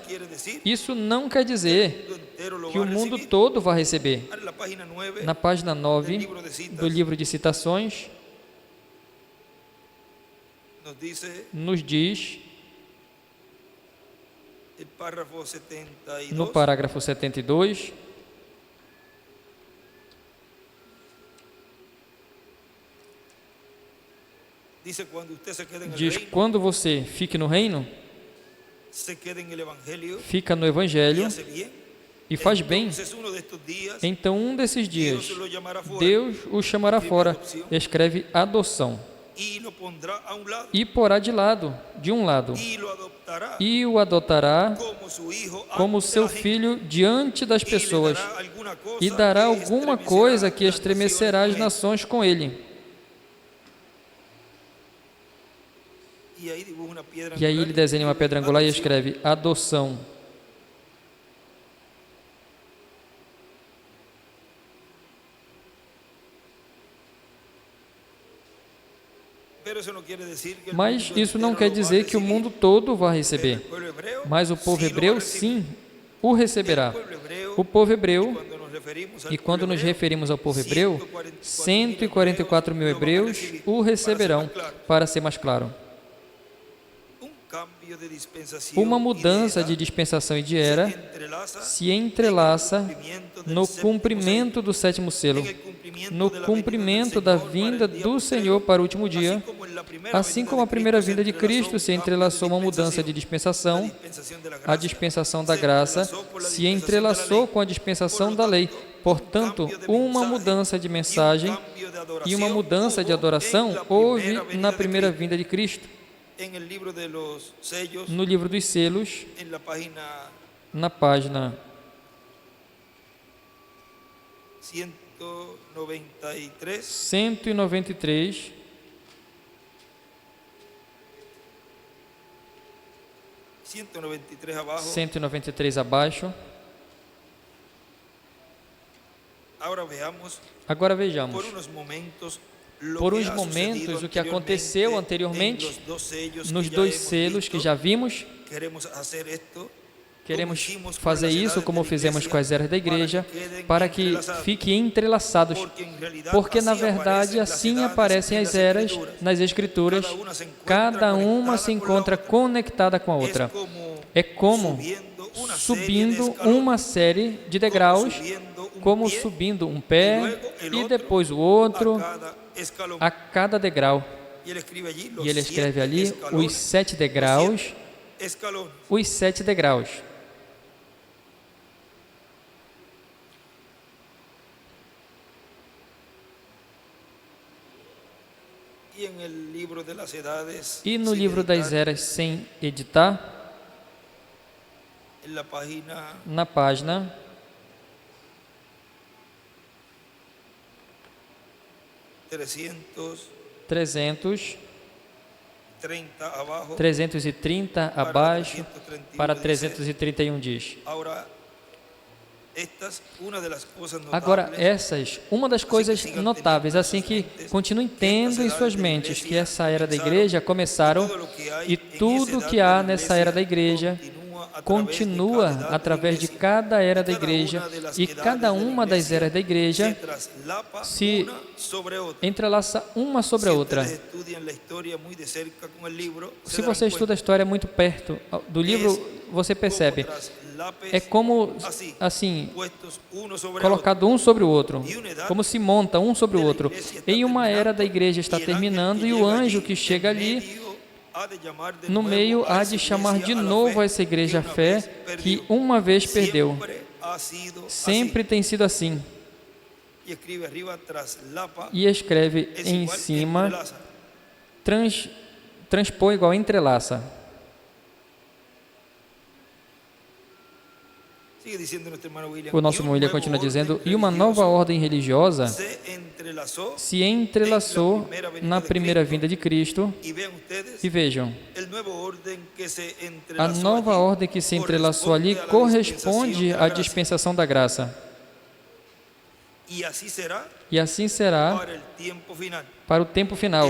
isso não quer dizer que o mundo todo vai receber. Na página 9 do livro de Citações, nos diz, no parágrafo 72, diz: quando você fique no reino, fica no Evangelho e faz bem, então um desses dias Deus o chamará fora, escreve adoção, e porá de um lado, e o adotará como seu filho diante das pessoas, e dará alguma coisa que estremecerá as nações com ele. E aí ele desenha uma pedra angular e escreve adoção. Mas isso não quer dizer que o mundo todo vai receber. Mas o povo hebreu, sim, o receberá. O povo hebreu, e quando nos referimos ao povo hebreu, 144 mil hebreus o receberão, para ser mais claro. Uma mudança de dispensação e de era se entrelaça no cumprimento do sétimo selo, no cumprimento da vinda do Senhor para o último dia, assim como a primeira vinda de Cristo se entrelaçou uma mudança de dispensação, a dispensação da graça se entrelaçou com a dispensação da lei. Portanto, uma mudança de mensagem e uma mudança de adoração houve na primeira vinda de Cristo. No livro dos selos, na página 193, abaixo, 193 abaixo. Agora vejamos, por uns momentos, o que aconteceu anteriormente nos dois selos que já vimos. Queremos fazer isso como fizemos com as eras da igreja, para que fiquem entrelaçados, porque na verdade assim aparecem as eras nas Escrituras, cada uma se encontra conectada com a outra. É como subindo uma série de degraus, como subindo um pé e depois o outro, a cada degrau. E ele escreve ali os 7 degraus, os 7 degraus. E no livro das eras sem editar, na página 330 abaixo, para 331 diz. Agora, uma das coisas notáveis, assim que continuem tendo em suas mentes que essa era da igreja começaram e tudo que há nessa era da igreja continua através de cada era da igreja e cada uma das eras da igreja se entrelaça uma sobre a outra. Se você estuda a história muito perto do livro, você percebe. É como, assim, colocado um sobre o outro, como se monta um sobre o outro. Em uma era da igreja está terminando e o anjo que chega ali, no meio, há de chamar de novo essa igreja à fé que uma vez perdeu. Sempre tem sido assim. E escreve em cima, transpõe igual entrelaça. O nosso irmão William continua dizendo, e uma nova ordem religiosa se entrelaçou na primeira vinda de Cristo. E vejam, a nova ordem que se entrelaçou ali corresponde à dispensação da graça. E assim será para o tempo final.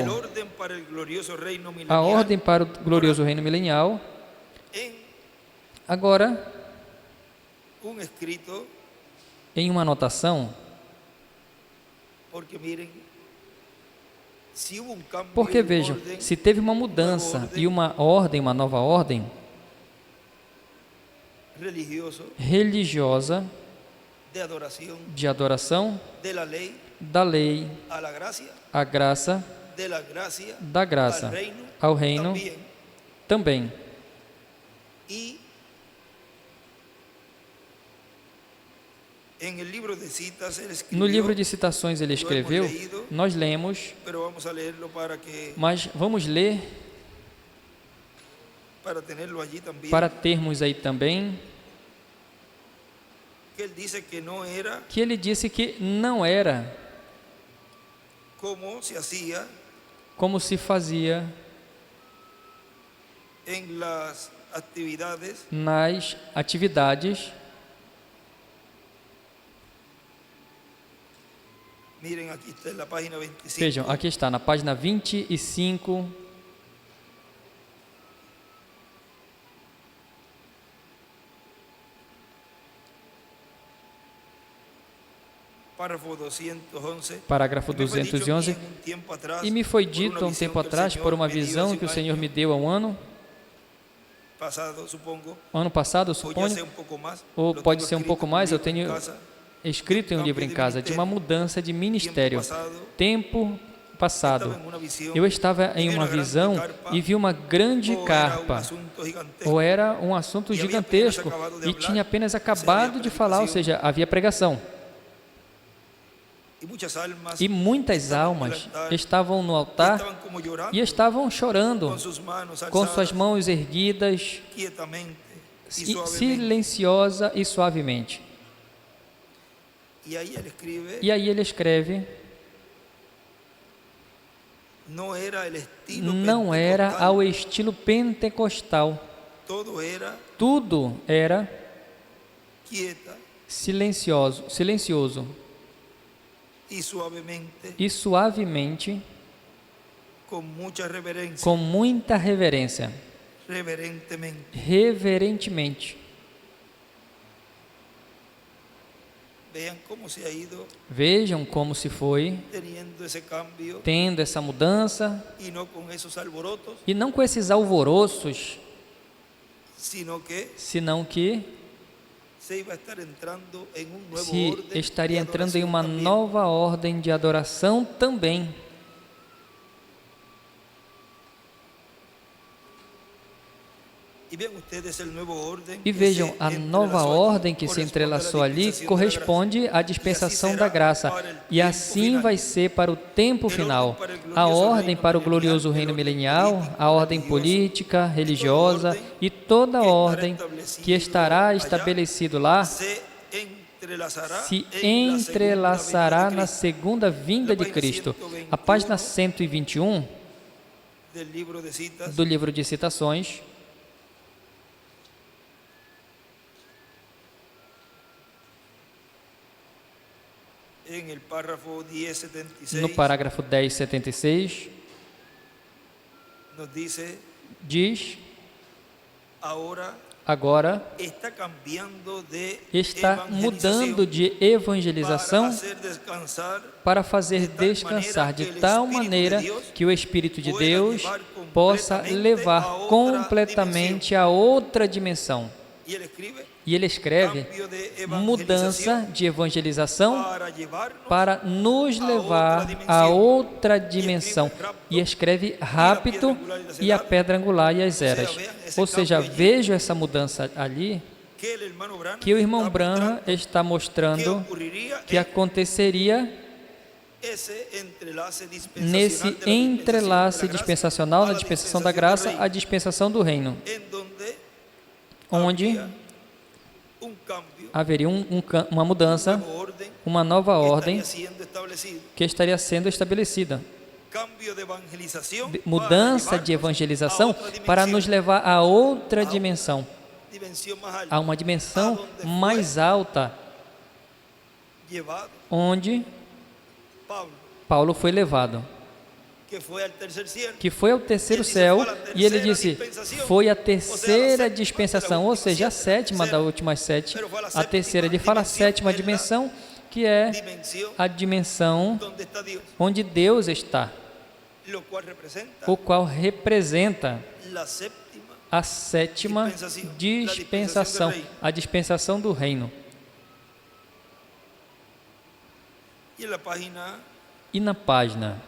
A ordem para o glorioso reino milenial. Agora, em uma anotação, porque vejam, se teve uma mudança e uma ordem, uma nova ordem religiosa de adoração da lei à graça, da graça ao reino também. No livro de citações ele escreveu, nós lemos, mas vamos ler para termos aí também, que ele disse que não era como se fazia nas atividades. Vejam, aqui está, na página 25. Parágrafo 211. E me foi dito há um tempo atrás, por uma visão que o Senhor me deu há um ano passado, suponho, ou pode ser um pouco mais, eu tenho escrito em um livro em casa, de uma mudança de ministério. Tempo passado, eu estava em uma visão e vi uma grande carpa, ou era um assunto gigantesco, e tinha apenas acabado de falar, ou seja, havia pregação. E muitas almas estavam no altar e estavam chorando, com suas mãos erguidas, silenciosa e suavemente. E aí ele escreve, não era ao estilo pentecostal, tudo era silencioso e suavemente, com muita reverência, reverentemente. Vejam como se foi tendo essa mudança, e não com esses alvoroços, senão que se estaria entrando em uma nova ordem de adoração também. E vejam, a nova ordem que se entrelaçou ali corresponde à dispensação da graça. E assim vai ser para o tempo final. A ordem para o glorioso reino milenial, a ordem política, religiosa e toda a ordem que estará estabelecido lá se entrelaçará na segunda vinda de Cristo. A página 121 do livro de citações, no parágrafo 1076, diz: agora está mudando de evangelização para fazer descansar de tal maneira que o Espírito de Deus possa levar completamente a outra dimensão. E ele escreve: mudança de evangelização para nos levar a outra dimensão. E escreve rápido e a pedra angular e as eras. Ou seja, vejo essa mudança ali, que o irmão Branham está mostrando que aconteceria nesse entrelace dispensacional, na dispensação da graça, a dispensação do reino, onde haveria uma mudança, uma nova ordem que estaria sendo estabelecida. Mudança de evangelização para nos levar a outra dimensão, a uma dimensão mais alta, onde Paulo foi levado, que foi ao terceiro céu, e ele disse, foi a terceira dispensação, ou seja, a sétima da última sete, a terceira, ele fala a sétima dimensão, que é a dimensão onde Deus está, o qual representa a sétima dispensação, a dispensação do reino. E na página,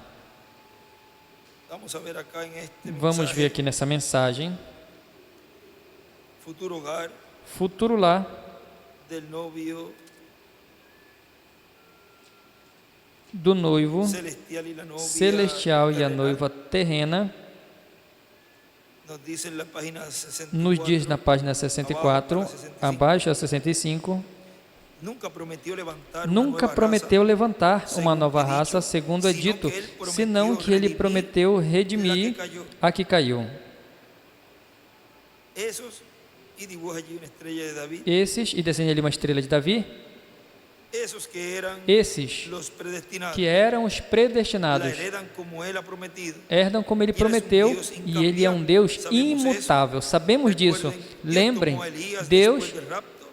vamos ver aqui nessa mensagem, futuro lar do noivo celestial e a noiva terrena, nos diz na página 64, abaixo a 65, nunca prometeu levantar uma nova raça, segundo é dito, senão que ele prometeu redimir a que caiu. Esses, e desenha ali uma estrela de Davi, esses que eram os predestinados, herdam como ele prometeu, e ele é um Deus imutável. Sabemos disso. Lembrem, Deus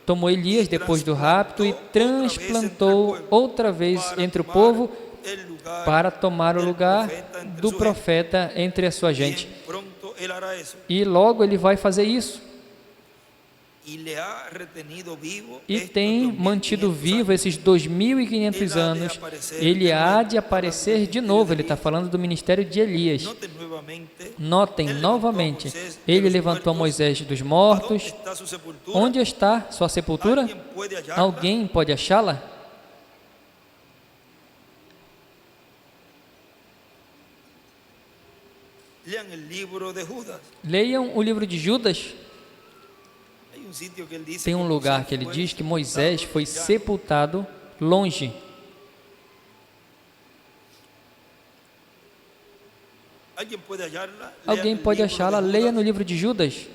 tomou Elias depois do rapto e transplantou outra vez entre o povo para tomar o lugar do profeta entre a sua gente. E logo ele vai fazer isso. E tem mantido vivo esses 2.500 anos. Ele há de aparecer de novo. Ele está falando do ministério de Elias. Notem novamente, ele levantou Moisés dos mortos. Onde está sua sepultura? Alguém pode achá-la? Leiam o livro de Judas. Tem um lugar que ele diz que Moisés foi sepultado longe. Alguém pode achá-la? Leia no livro de Judas.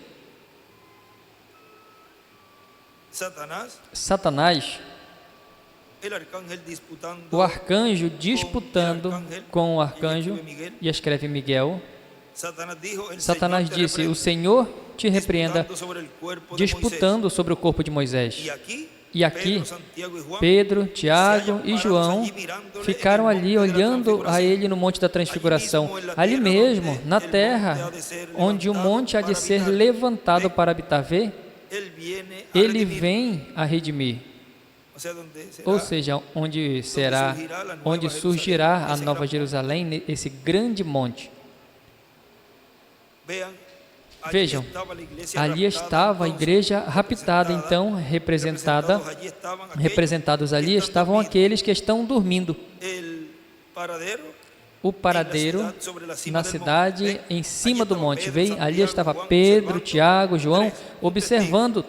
Satanás, o arcanjo disputando com o arcanjo, e escreve Miguel. Satanás disse, o Senhor te repreenda, disputando sobre o corpo de Moisés. E aqui, Pedro, Tiago e João ficaram ali olhando a ele no Monte da Transfiguração, ali mesmo, na terra, onde o monte há de ser levantado para habitar. Vê? Ele vem a redimir. Ou seja, onde surgirá a Nova Jerusalém, esse grande monte. Vejam, ali estava a igreja raptada, então, representados ali estavam aqueles que estão dormindo. o paradeiro na cidade em cima do monte. Veio, ali estava Pedro, Tiago, João, observando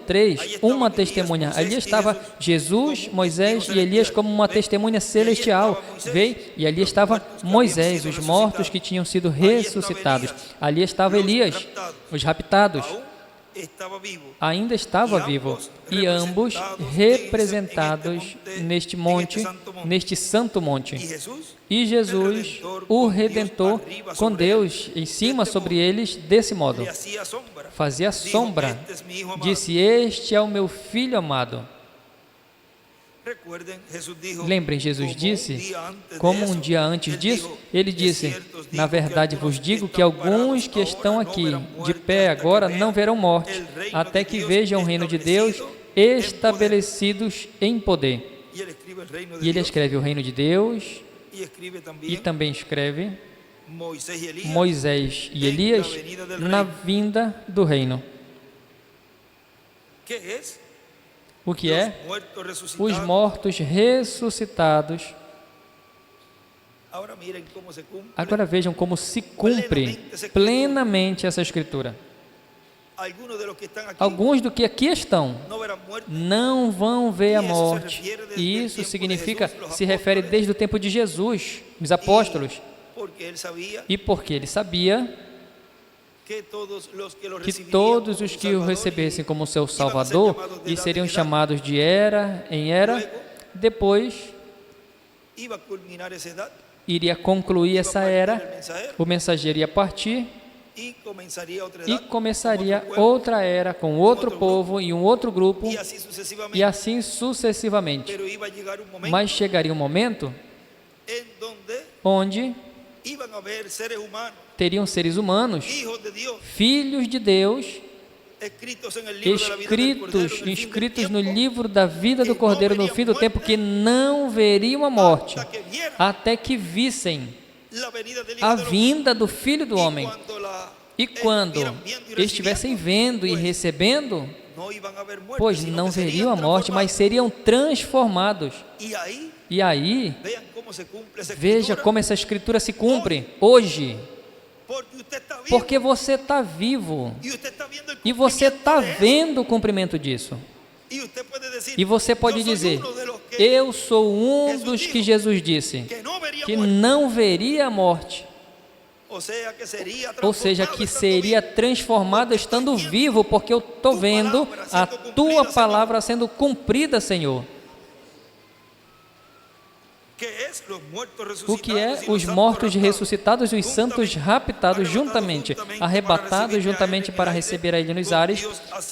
uma testemunha. Ali estava Jesus, Moisés e Elias como uma testemunha celestial. Veio, e ali estava Moisés, os mortos que tinham sido ressuscitados. Ali estava Elias, os raptados. Ainda estava vivo, e ambos representados neste monte, neste santo monte. E Jesus, o Redentor, com Deus em cima sobre eles, desse modo, fazia sombra. Disse: este é o meu Filho amado. Lembrem, Jesus disse, como um dia antes disso, ele disse: na verdade vos digo que alguns que estão aqui de pé agora não verão morte, até que vejam o reino de Deus estabelecidos em poder. E ele escreve o reino de Deus e também escreve Moisés e Elias na vinda do reino. O que é? Os mortos ressuscitados. Agora vejam como se cumpre plenamente essa escritura. Alguns do que aqui estão não vão ver a morte. E isso significa, se refere desde o tempo de Jesus, os apóstolos. E porque ele sabia que todos os que o recebessem como seu Salvador e seriam chamados de era em era, depois iria concluir essa era, o mensageiro ia partir e começaria outra era com outro povo e um outro grupo, e assim sucessivamente. Mas chegaria um momento onde teriam seres humanos, filhos de Deus, inscritos no livro da vida do Cordeiro no fim do tempo, que não veriam a morte, até que vissem a vinda do Filho do Homem. E quando estivessem vendo e recebendo, pois não veriam a morte, mas seriam transformados. E aí, veja como essa escritura se cumpre hoje. Porque você está vivo e você está vendo o cumprimento disso. E você pode dizer: eu sou um dos que Jesus disse que não veria a morte. Ou seja, que seria transformado estando vivo, porque eu estou vendo a tua palavra sendo cumprida, Senhor. O que é? Os mortos ressuscitados e os santos raptados juntamente, arrebatados juntamente para receber a Ele nos ares,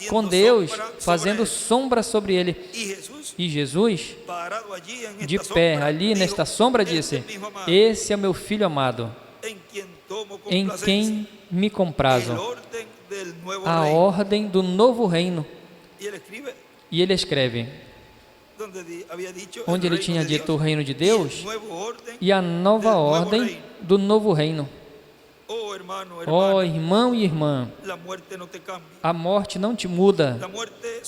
com Deus fazendo sombra sobre Ele. E Jesus, de pé ali nesta sombra, disse: esse é o meu Filho amado, em quem me comprazo. A ordem do novo reino. E ele escreve onde ele tinha dito o reino de Deus e a nova ordem do novo reino. Ó irmão e irmã, a morte não te muda.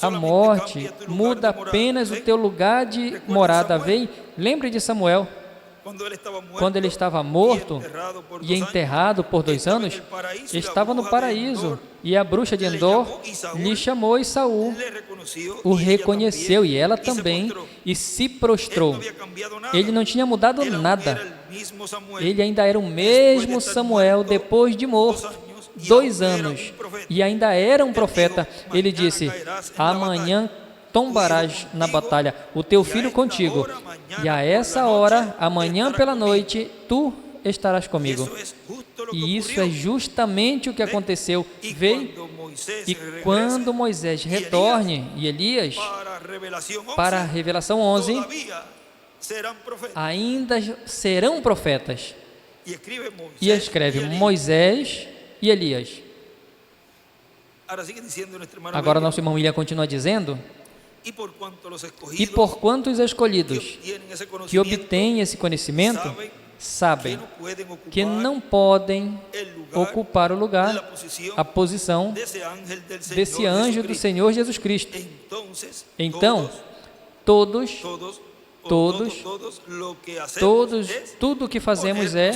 A morte muda apenas o teu lugar de morada. Vem, lembre de Samuel. Quando ele estava morto e enterrado por 2 anos, estava no paraíso, e a bruxa de Endor lhe chamou, e Saul o reconheceu, e ela também, e se prostrou. Ele não tinha mudado nada, ele ainda era o mesmo Samuel depois de morto, 2 anos, e ainda era um profeta. Ele disse: amanhã tombarás na batalha, o teu filho contigo, e a essa hora, amanhã pela noite, tu estarás comigo. E isso é justamente o que aconteceu. Veio, e quando Moisés retorne, e Elias, para a Revelação 11, ainda serão profetas. E escreve Moisés e Elias. Agora nosso irmão William continua dizendo: e porquanto os escolhidos que obtêm esse conhecimento sabem que não podem ocupar o lugar, a posição desse anjo do Senhor Jesus Cristo. Então, todos tudo o que fazemos é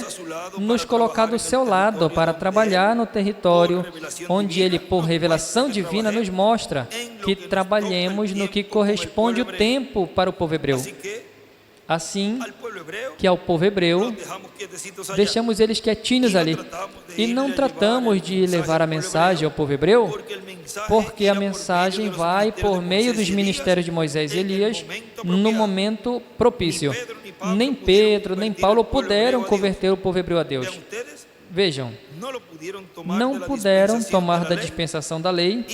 nos colocar do seu lado para trabalhar no território onde Ele, por revelação divina, nos mostra que trabalhemos no que corresponde o tempo para o povo hebreu. Assim que ao povo hebreu, deixamos eles quietinhos ali e não tratamos de levar a mensagem ao povo hebreu, porque a mensagem vai por meio dos ministérios de Moisés e Elias no momento propício. Nem Pedro, nem Paulo puderam converter o povo hebreu a Deus. Vejam, não puderam tomar da dispensação da lei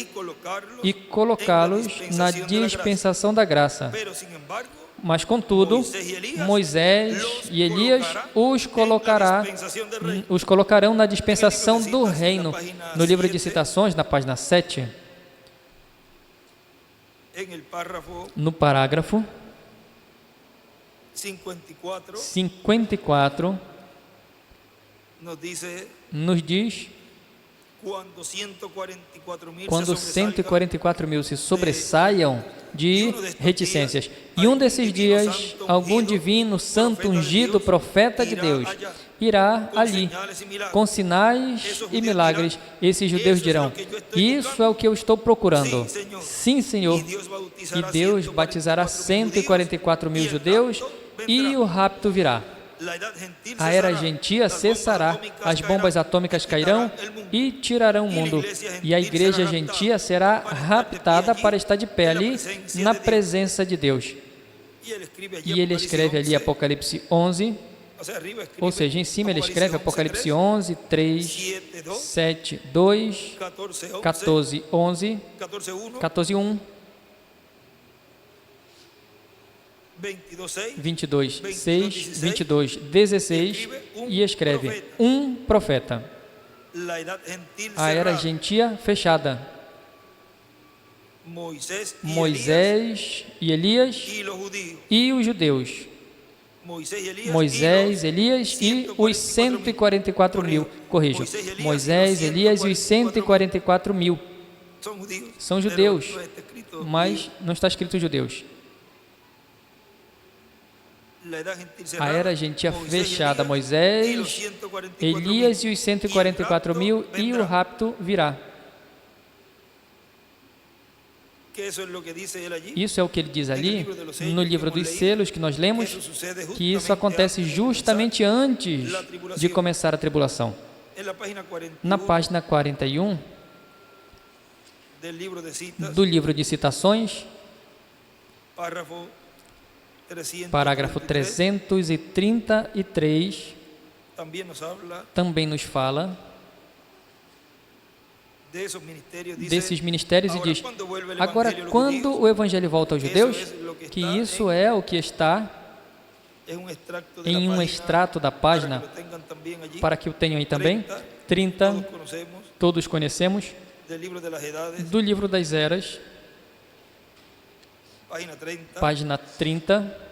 e colocá-los na dispensação da graça. Mas, contudo, Moisés e Elias os colocarão na dispensação do reino. No livro de Citações, na página 7, no parágrafo 54, nos diz: quando 144 mil se sobressaiam de reticências, e um desses dias, algum divino, santo, ungido, profeta de Deus, irá ali, com sinais e milagres, esses judeus dirão: isso é o que eu estou procurando. Sim, Senhor. E Deus batizará 144 mil judeus, e o rapto virá. A era gentia cessará, as bombas atômicas cairão e tirarão o mundo, e a igreja gentia será raptada para estar de pé ali na presença de Deus. E ele escreve ali Apocalipse 11, ou seja, em cima ele escreve Apocalipse 11, 3, 7, 2, 14, 11, 14, 1, 22, 6, 22, 16, e escreve: um profeta. A era gentia fechada. Moisés e Elias e os judeus. Moisés, Elias e os 144 mil. Corrijo. Moisés, Elias e os 144 mil. São judeus, mas não está escrito judeus. A era gentia fechada, Moisés, Elias e os 144 mil, e o rapto virá. Isso é o que ele diz ali, no livro dos selos que nós lemos, que isso acontece justamente antes de começar a tribulação. Na página 41 do livro de Citações, parágrafo 333, também nos fala desses ministérios e diz: agora, quando o Evangelho volta aos judeus, que isso é o que está em um extrato da página, para que o tenham aí também, 30, todos conhecemos, do livro das eras, página 30.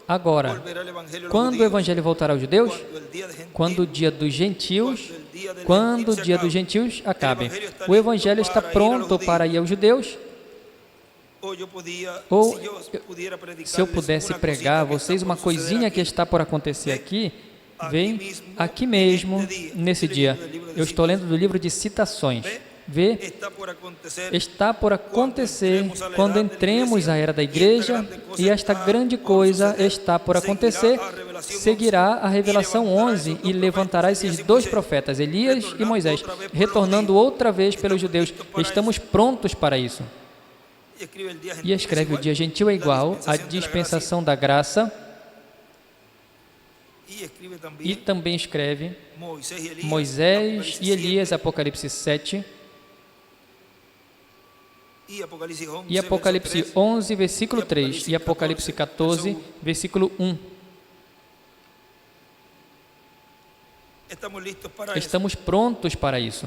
Agora, quando o Evangelho voltará aos judeus, quando o dia dos gentios acabe, o Evangelho está pronto para ir aos judeus. Ou, se eu pudesse pregar a vocês uma coisinha que está por acontecer aqui, vem aqui mesmo, nesse dia. Eu estou lendo do livro de Citações. Vê, está por acontecer quando entremos à era da igreja, e esta grande coisa está por acontecer. Seguirá a revelação 11 e levantará esses dois profetas, Elias e Moisés, retornando outra vez pelos judeus. Estamos prontos para isso. E escreve: o dia gentil é igual à dispensação da graça. E também escreve Moisés e Elias, Apocalipse 7. E Apocalipse 11, versículo 3, e Apocalipse 14, versículo 1. Estamos prontos para isso.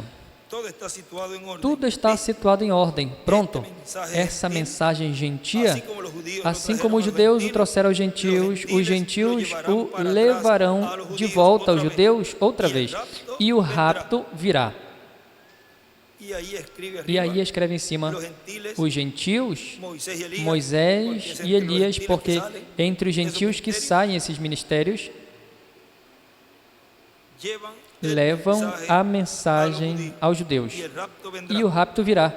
Tudo está situado em ordem, pronto. Essa mensagem gentia, assim como os judeus o trouxeram aos gentios, os gentios o levarão de volta aos judeus outra vez, e o rapto virá. E aí escreve em cima os gentios, Moisés e Elias, porque entre os gentios que saem esses ministérios, levam a mensagem aos judeus. E o rapto virá.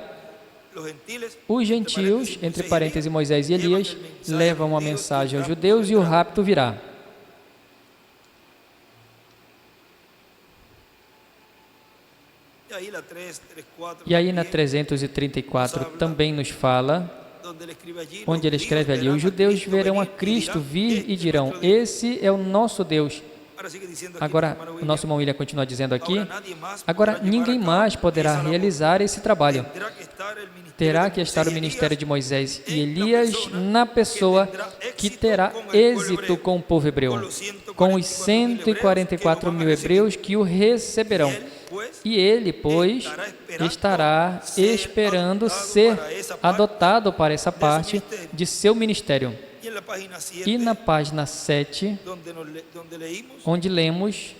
Os gentios, entre parênteses Moisés e Elias, levam a mensagem aos judeus e o rapto virá. E aí na 334 também nos fala, onde ele escreve ali, os judeus verão a Cristo vir e dirão, esse é o nosso Deus. Agora, o nosso irmão William continua dizendo aqui, agora ninguém mais poderá realizar esse trabalho. Terá que estar o ministério de Moisés e Elias na pessoa que terá êxito com o povo hebreu, com os 144 mil hebreus que o receberão. E ele, pois, estará esperando ser adotado para essa parte de seu ministério. E na página 7, onde lemos,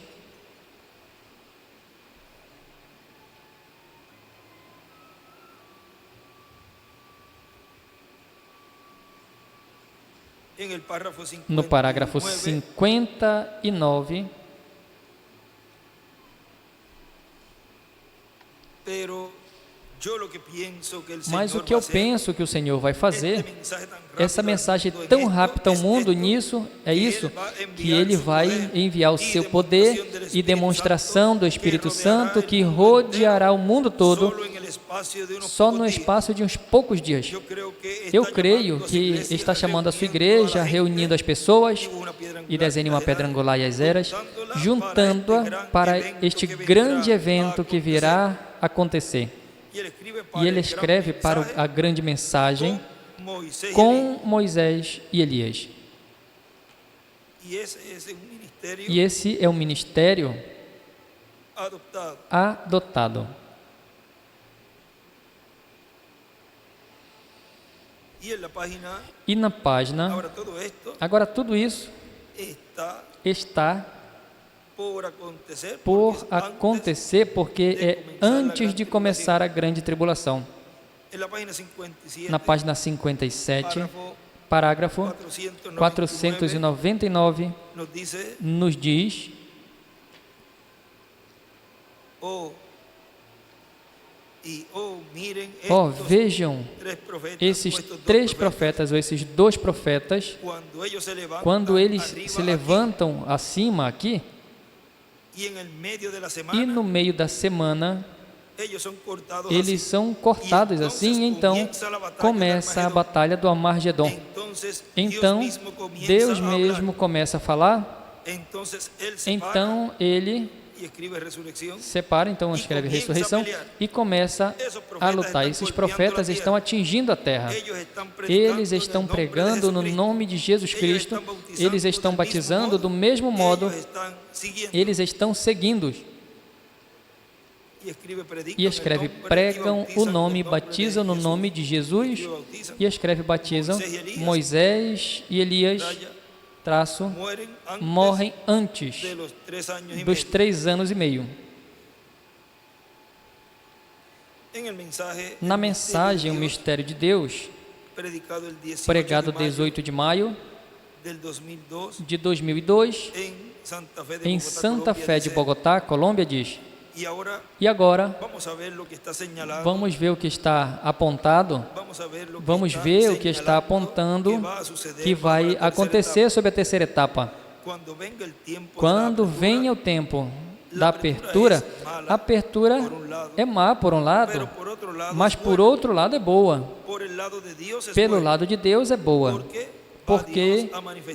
no parágrafo 59, mas o que eu penso que o Senhor vai fazer, essa mensagem tão rápida ao mundo, nisso, é isso, que Ele vai enviar o seu poder e demonstração do Espírito Santo que rodeará o mundo todo, só no espaço de uns poucos dias. Eu creio que está chamando a sua igreja, reunindo as pessoas e desenha uma pedra angular e as eras, juntando-a para este grande evento que virá acontecer. E ele escreve para a grande mensagem com Moisés e Elias. E esse é um ministério adotado. E na página, agora tudo isso está por acontecer, porque é antes de começar a grande tribulação. Na página 57, parágrafo 499, nos diz: vejam esses 3 profetas, ou esses 2 profetas, quando eles se levantam acima aqui, e no meio da semana, eles são cortados assim, então começa a batalha do Armagedon. Então, Deus mesmo começa a falar, então Ele separa, então escreve ressurreição e começa a lutar. Esses profetas estão atingindo a terra. Eles estão pregando no nome de Jesus Cristo, eles estão batizando do mesmo modo, eles estão seguindo. E escreve, pregam o nome, batizam no nome de Jesus, e escreve, batizam Moisés e Elias, morrem antes dos 3 anos e meio. Na mensagem, o mistério de Deus, pregado 18 de maio de 2002, em Santa Fé de Bogotá, Colômbia, diz: e agora, vamos ver o que está apontado, vamos ver o que está apontando que vai acontecer sobre a terceira etapa. Quando venha o tempo da apertura, a apertura é má por um lado, mas por outro lado é boa. Pelo lado de Deus é boa, porque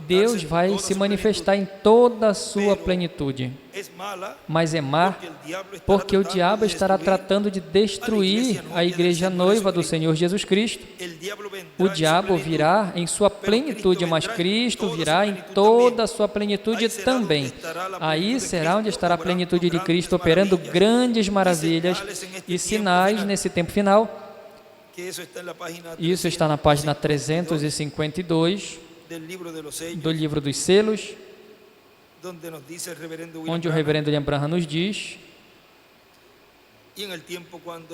Deus vai se manifestar em toda a sua plenitude. Mas é má, porque o diabo estará tratando de destruir a igreja noiva do Senhor Jesus Cristo. O diabo virá em sua plenitude, mas Cristo virá em toda a sua plenitude também. Aí será onde estará a plenitude de Cristo, operando grandes maravilhas e sinais nesse tempo final. Isso está na página 352 do livro dos selos, onde o reverendo William Branham nos diz: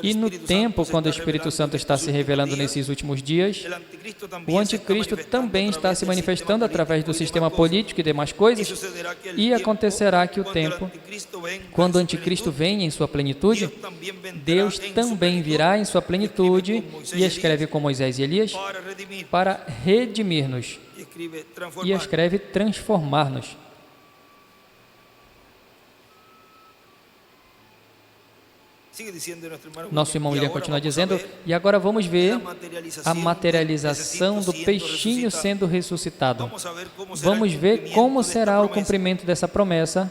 E no tempo, quando o Espírito Santo está se revelando nesses últimos dias, o anticristo também está se manifestando através do sistema político e demais coisas, e acontecerá que o tempo, quando o anticristo vem em sua plenitude, Deus também virá em sua plenitude e escreve com Moisés e Elias para redimir-nos e escreve transformar-nos. Nosso irmão William continua dizendo, e agora vamos ver a materialização do peixinho sendo ressuscitado. Vamos ver como será o cumprimento dessa promessa.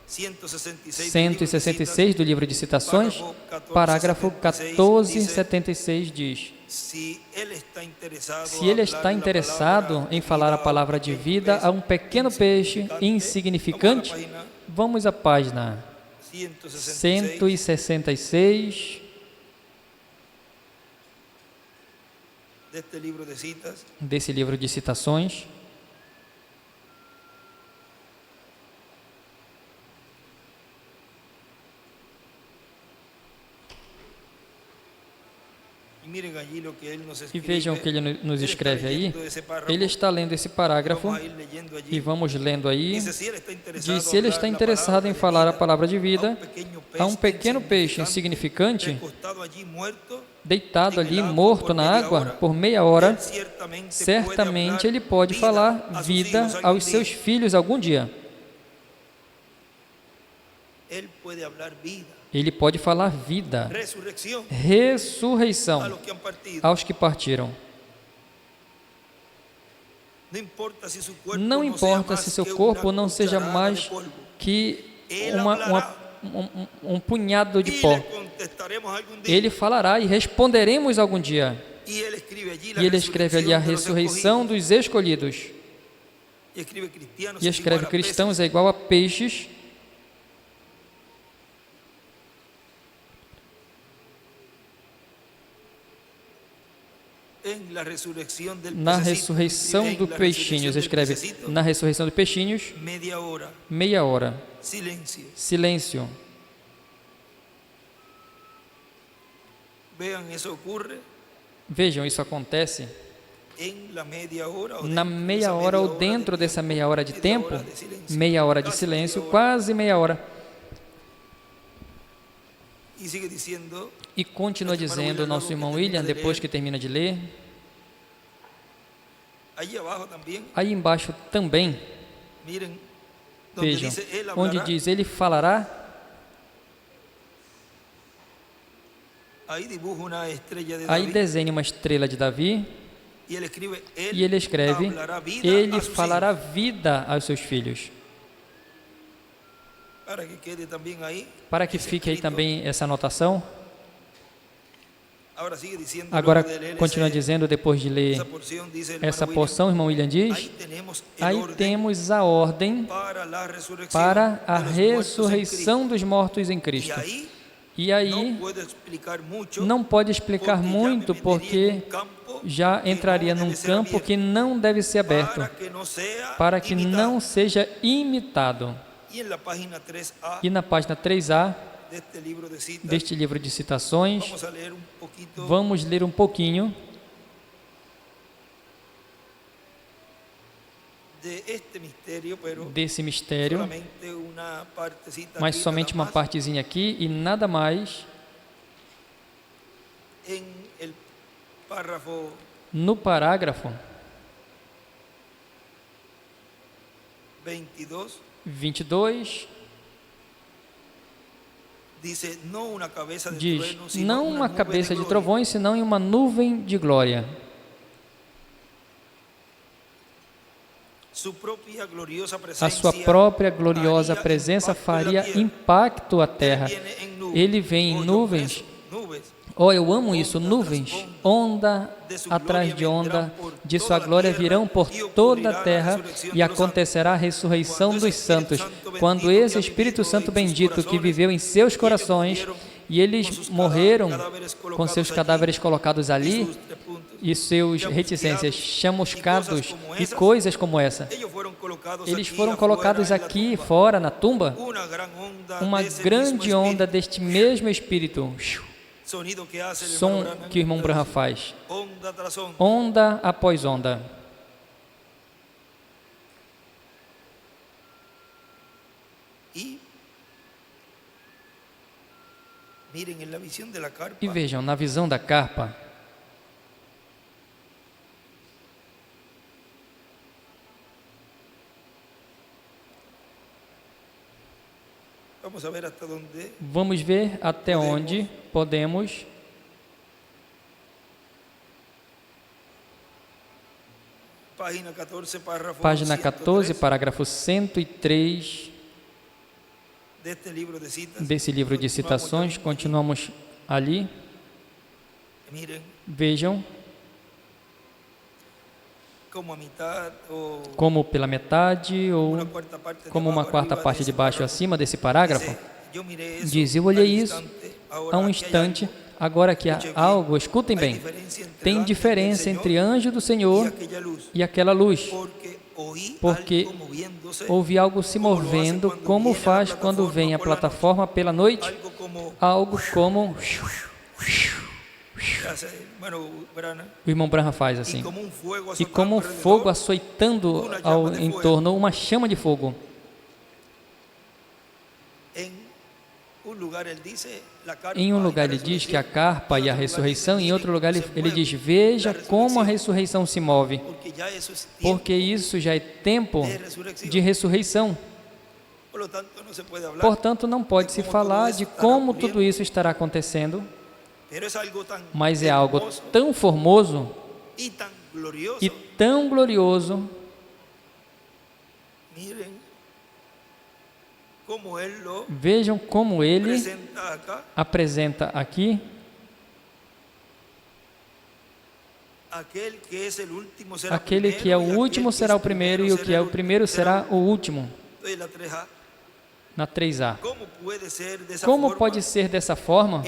166 do livro de Citações, parágrafo 1476 diz: se ele está interessado em falar a palavra de vida a um pequeno peixe insignificante, vamos à página 166 desse livro de Citações. E vejam o que ele nos escreve aí. Ele está lendo esse parágrafo e vamos lendo aí. Diz: se ele está interessado em falar a palavra de vida a um pequeno peixe insignificante, deitado ali, morto na água, por meia hora, certamente ele pode falar vida aos seus filhos algum dia. Ele pode falar vida, ressurreição aos que partiram. Não importa se seu corpo não seja mais que um punhado de pó. Ele falará e responderemos algum dia. E ele escreve ali a ressurreição dos escolhidos. E escreve cristãos é igual a peixes. Na ressurreição do peixinhos, escreve, na ressurreição do peixinhos, meia hora, silêncio. Vejam, isso acontece na meia hora ou dentro dessa meia hora de tempo, meia hora de silêncio, quase meia hora. E continua dizendo o nosso irmão William, depois que termina de ler. Aí embaixo também, vejam, onde diz, ele falará. Aí desenha uma estrela de Davi, e ele escreve, ele falará vida aos seus filhos. Para que fique aí também essa anotação. Agora, continua dizendo, depois de ler essa porção, o irmão William diz, aí temos a ordem para a ressurreição dos mortos em Cristo. E aí, não pode explicar muito, porque já entraria num campo que não deve ser aberto, para que não seja imitado. E na página 3A deste livro de Citações, vamos ler um pouquinho desse mistério, mas somente uma partezinha aqui e nada mais. No parágrafo 22, diz, não uma cabeça de trovões, senão em uma nuvem de glória. A sua própria gloriosa presença faria impacto à terra. Ele vem em nuvens. Oh, eu amo isso, nuvens, onda atrás de onda, de sua glória virão por toda a terra e acontecerá a ressurreição dos santos, quando esse Espírito Santo bendito que viveu em seus corações, e eles morreram com seus cadáveres colocados ali, e seus reticências chamuscados e coisas como essa. eles foram colocados aqui fora na tumba, uma grande onda deste mesmo Espírito, som que o irmão Branham faz, onda após onda. E vejam, na visão da carpa, vamos ver até onde podemos. Página 14, parágrafo 103 desse livro de citações. Continuamos ali. Vejam, como pela metade ou como uma quarta parte de baixo acima desse parágrafo, diz: eu olhei isso há um instante, agora que há algo, escutem bem, tem diferença entre anjo do Senhor e aquela luz, porque ouvi algo se movendo, como faz quando vem a plataforma pela noite, algo como... O irmão Branham faz assim, e como um fogo açoitando ao entorno, uma chama de fogo. Em um lugar ele diz que a carpa e a ressurreição, em outro lugar ele diz: veja como a ressurreição se move, porque isso já é tempo de ressurreição. Portanto, não pode se falar de como tudo isso estará acontecendo, mas é algo tão formoso e tão glorioso. Vejam como ele apresenta aqui aquele que é o último será o primeiro, e o que é o primeiro será o último. Na 3A. Como pode ser dessa forma?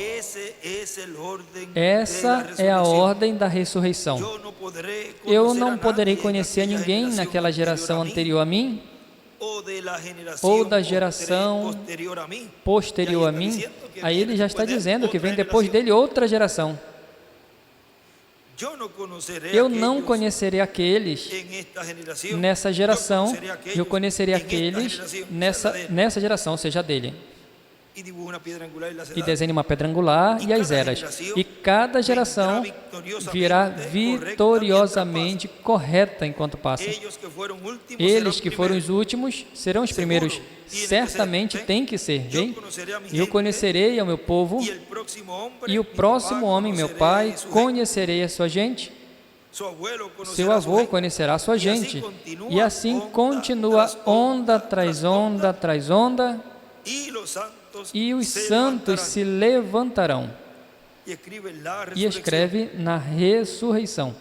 Essa é a ordem da ressurreição. Eu não poderei conhecer ninguém naquela geração anterior a mim, ou da geração posterior a mim. Aí ele já está dizendo que vem depois dele outra geração. Eu não conhecerei aqueles nessa geração, eu conhecerei aqueles nessa geração, ou seja, dele. E desenhe uma pedra angular e as eras. E cada geração virá vitoriosamente correta enquanto passa. Eles que foram os últimos serão os primeiros. Certamente tem que ser. Bem, eu conhecerei ao meu povo, e o próximo homem, meu pai, conhecerei a sua gente. Seu avô conhecerá a sua gente. E assim continua, onda tras onda tras onda. E os santos se levantarão. E escreve na ressurreição.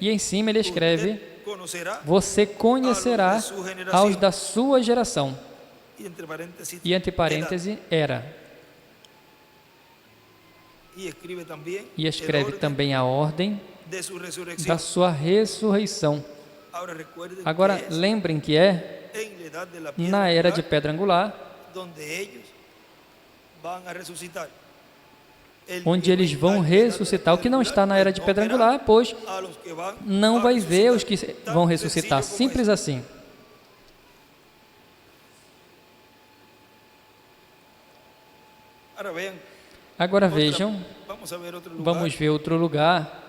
E em cima ele escreve: você conhecerá aos da sua geração. E entre parênteses, era. E escreve também a ordem da sua ressurreição. Agora, lembrem que é na era de pedra angular, onde eles vão ressuscitar. O que não está na era de pedra angular, pois não vai ver os que vão ressuscitar. Simples assim. Agora vejam, vamos ver outro lugar.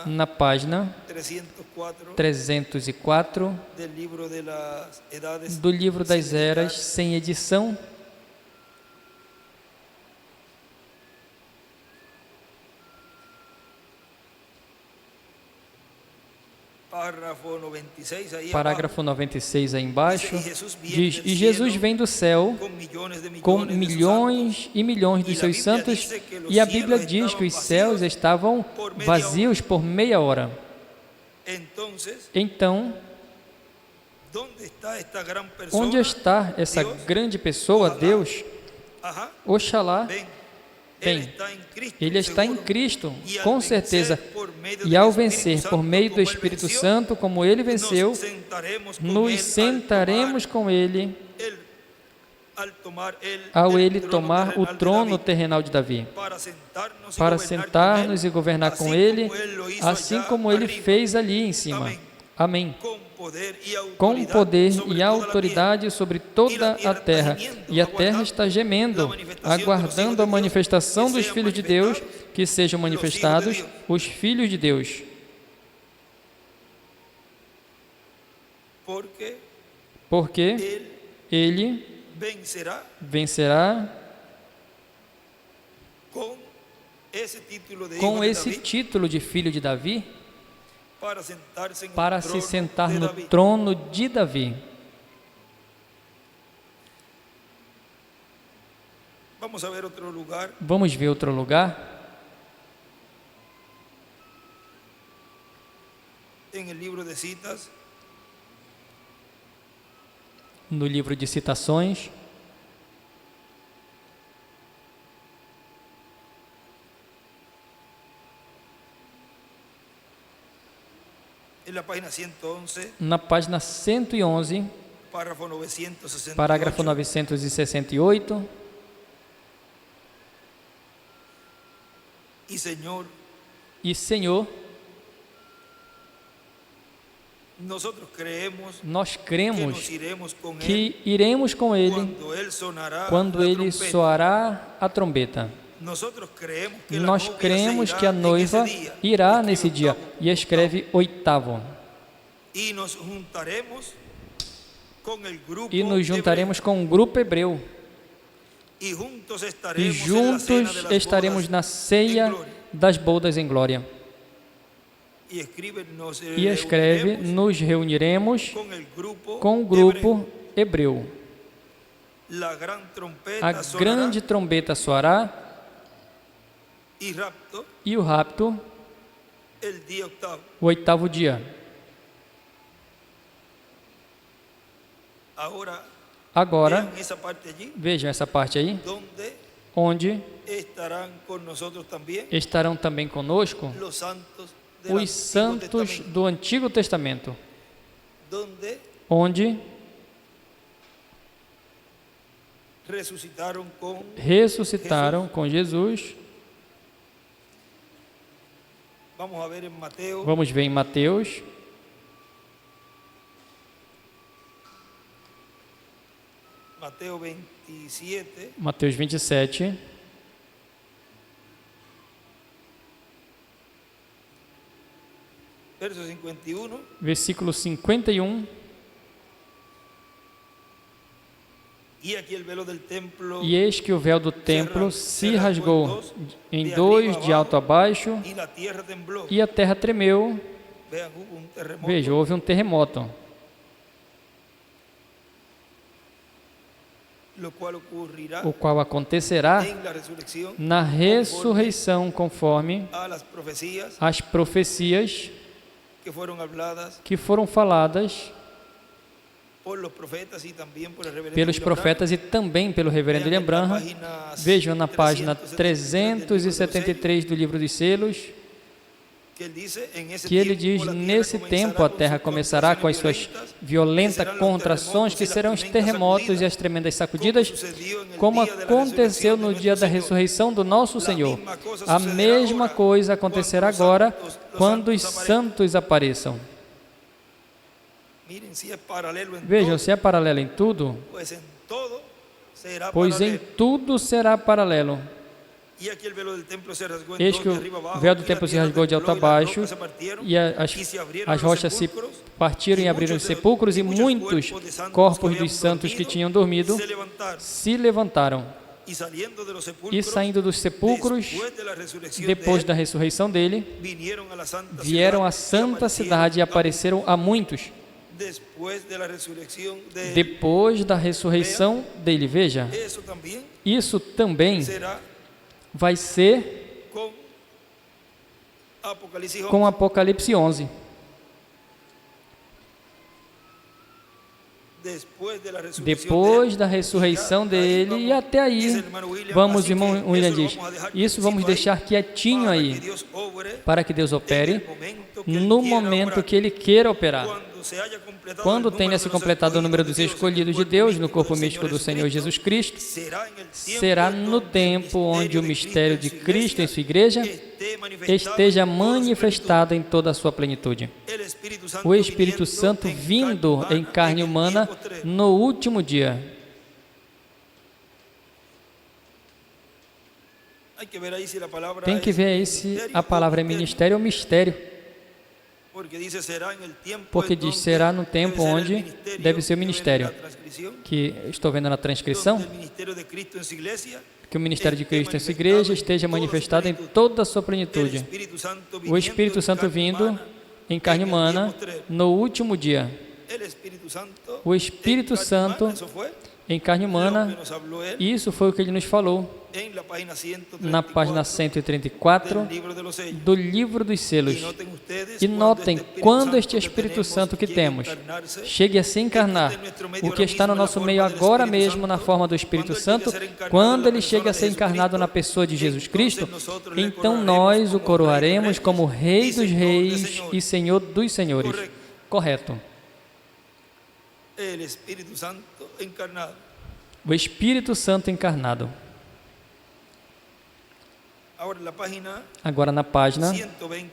Na página 304 do livro das eras, sem edição, parágrafo 96 aí embaixo, diz: e Jesus vem do céu com milhões e milhões dos seus santos, e a Bíblia diz que os céus estavam vazios por meia hora. Então, onde está essa grande pessoa, Deus? Oxalá, Bem, ele está em Cristo, com certeza, e ao vencer por meio do Espírito Santo, como ele venceu, nos sentaremos com ele ao ele tomar o trono terrenal de Davi, para sentar-nos e governar com ele, assim como ele fez ali em cima. Amém. Com poder e autoridade sobre toda a terra. E a terra está gemendo, aguardando a manifestação dos filhos de Deus, que sejam manifestados os filhos de Deus. Porque ele vencerá com esse título de filho de Davi, para se sentar no trono de Davi. Vamos ver outro lugar. No livro de Citações. Na página 111, parágrafo 968. E Senhor, nós cremos que iremos com Ele quando Ele soará a trombeta. Nós cremos que a noiva irá nesse dia, e escreve oitavo. E nos juntaremos com o grupo hebreu, e juntos estaremos na ceia das bodas em glória. E escreve, nos reuniremos com o grupo hebreu. A grande trombeta soará, e o rapto, o oitavo dia. Agora, vejam essa parte aí, onde estarão também conosco os santos do Antigo Testamento, onde ressuscitaram com Jesus. Vamos ver em Mateus. Mateus 27. Versículo 51. E eis que o véu do templo se rasgou em dois, de alto a baixo, e a terra tremeu. Veja, houve um terremoto, o qual acontecerá na ressurreição, conforme as profecias que foram faladas pelos profetas e também pelo reverendo William Branham. Vejam na página 373 do livro dos selos, que ele diz: nesse tempo a terra começará com as suas violentas contrações, que serão os terremotos e as tremendas sacudidas, como aconteceu no dia da ressurreição do nosso Senhor. A mesma coisa acontecerá agora, quando os santos apareçam. Vejam, se é paralelo em tudo, pois em tudo será paralelo. Eis que o véu do templo se rasgou de alto a baixo, e as rochas se partiram e abriram os sepulcros, e muitos corpos dos santos que tinham dormido se levantaram. E saindo dos sepulcros, depois da ressurreição dele, vieram à santa cidade e apareceram a muitos. Depois da ressurreição dele, veja, isso também vai ser com Apocalipse 11. depois da ressurreição dele, e até aí, vamos, irmão William diz, isso vamos deixar quietinho aí, para que Deus opere no momento que Ele queira operar. Quando tenha se completado o número dos escolhidos de Deus no corpo místico do Senhor Jesus Cristo, será no tempo onde o mistério de Cristo em sua igreja esteja manifestado em toda a sua plenitude. O Espírito Santo vindo em carne humana no último dia. Tem que ver aí se a palavra é ministério ou mistério. Porque diz, será no tempo onde deve ser o ministério. Que estou vendo na transcrição, que o ministério de Cristo em sua igreja esteja manifestado em toda a sua plenitude. O Espírito Santo vindo em carne humana no último dia. O Espírito Santo em carne humana, isso foi o que ele nos falou na página 134 do livro dos selos. E notem, quando este Espírito Santo que temos chegue a se encarnar, o que está no nosso meio agora mesmo na forma do Espírito Santo, quando ele chega a ser encarnado na pessoa de Jesus Cristo, então nós o coroaremos como Rei dos Reis e Senhor dos Senhores. Correto. O Espírito Santo encarnado. Agora na página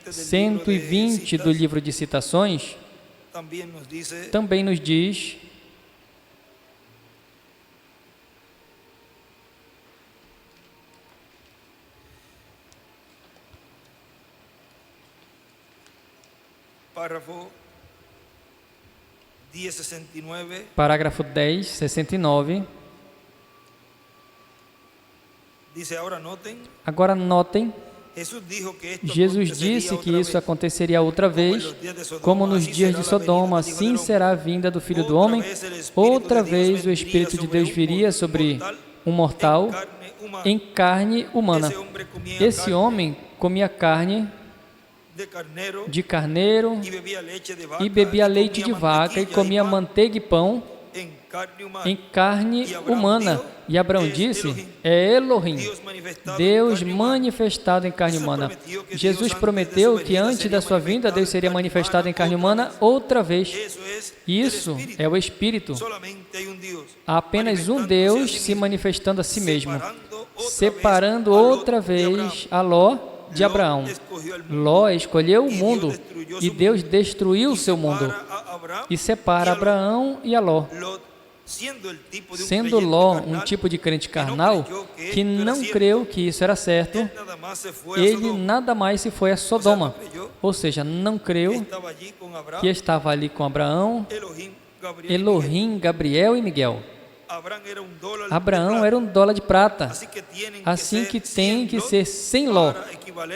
120 do livro de citações, também nos diz parágrafo 10, 69. Agora notem, Jesus disse que isso aconteceria outra vez, como nos dias de Sodoma, assim será a vinda do Filho do Homem. Outra vez o Espírito de Deus viria sobre um mortal em carne humana. Esse homem comia carne de carneiro e bebia leite de vaca e comia manteiga e pão em carne humana. E Abraão disse, é Elohim, Deus manifestado em carne humana. Jesus prometeu que antes da sua vinda, Deus seria manifestado em carne humana outra vez. Isso é o Espírito. Há apenas um Deus se manifestando a si mesmo, separando outra vez a Ló de Abraão. Ló escolheu o mundo e Deus destruiu o seu mundo e separa Abraão e a Ló. Sendo Ló um tipo de crente carnal que não creu que isso era certo, ele nada mais se foi a Sodoma, ou seja, não creu que estava ali com Abraão, Elohim, Gabriel e Miguel. Abraão era $1 de prata, assim que tem que ser 100 Ló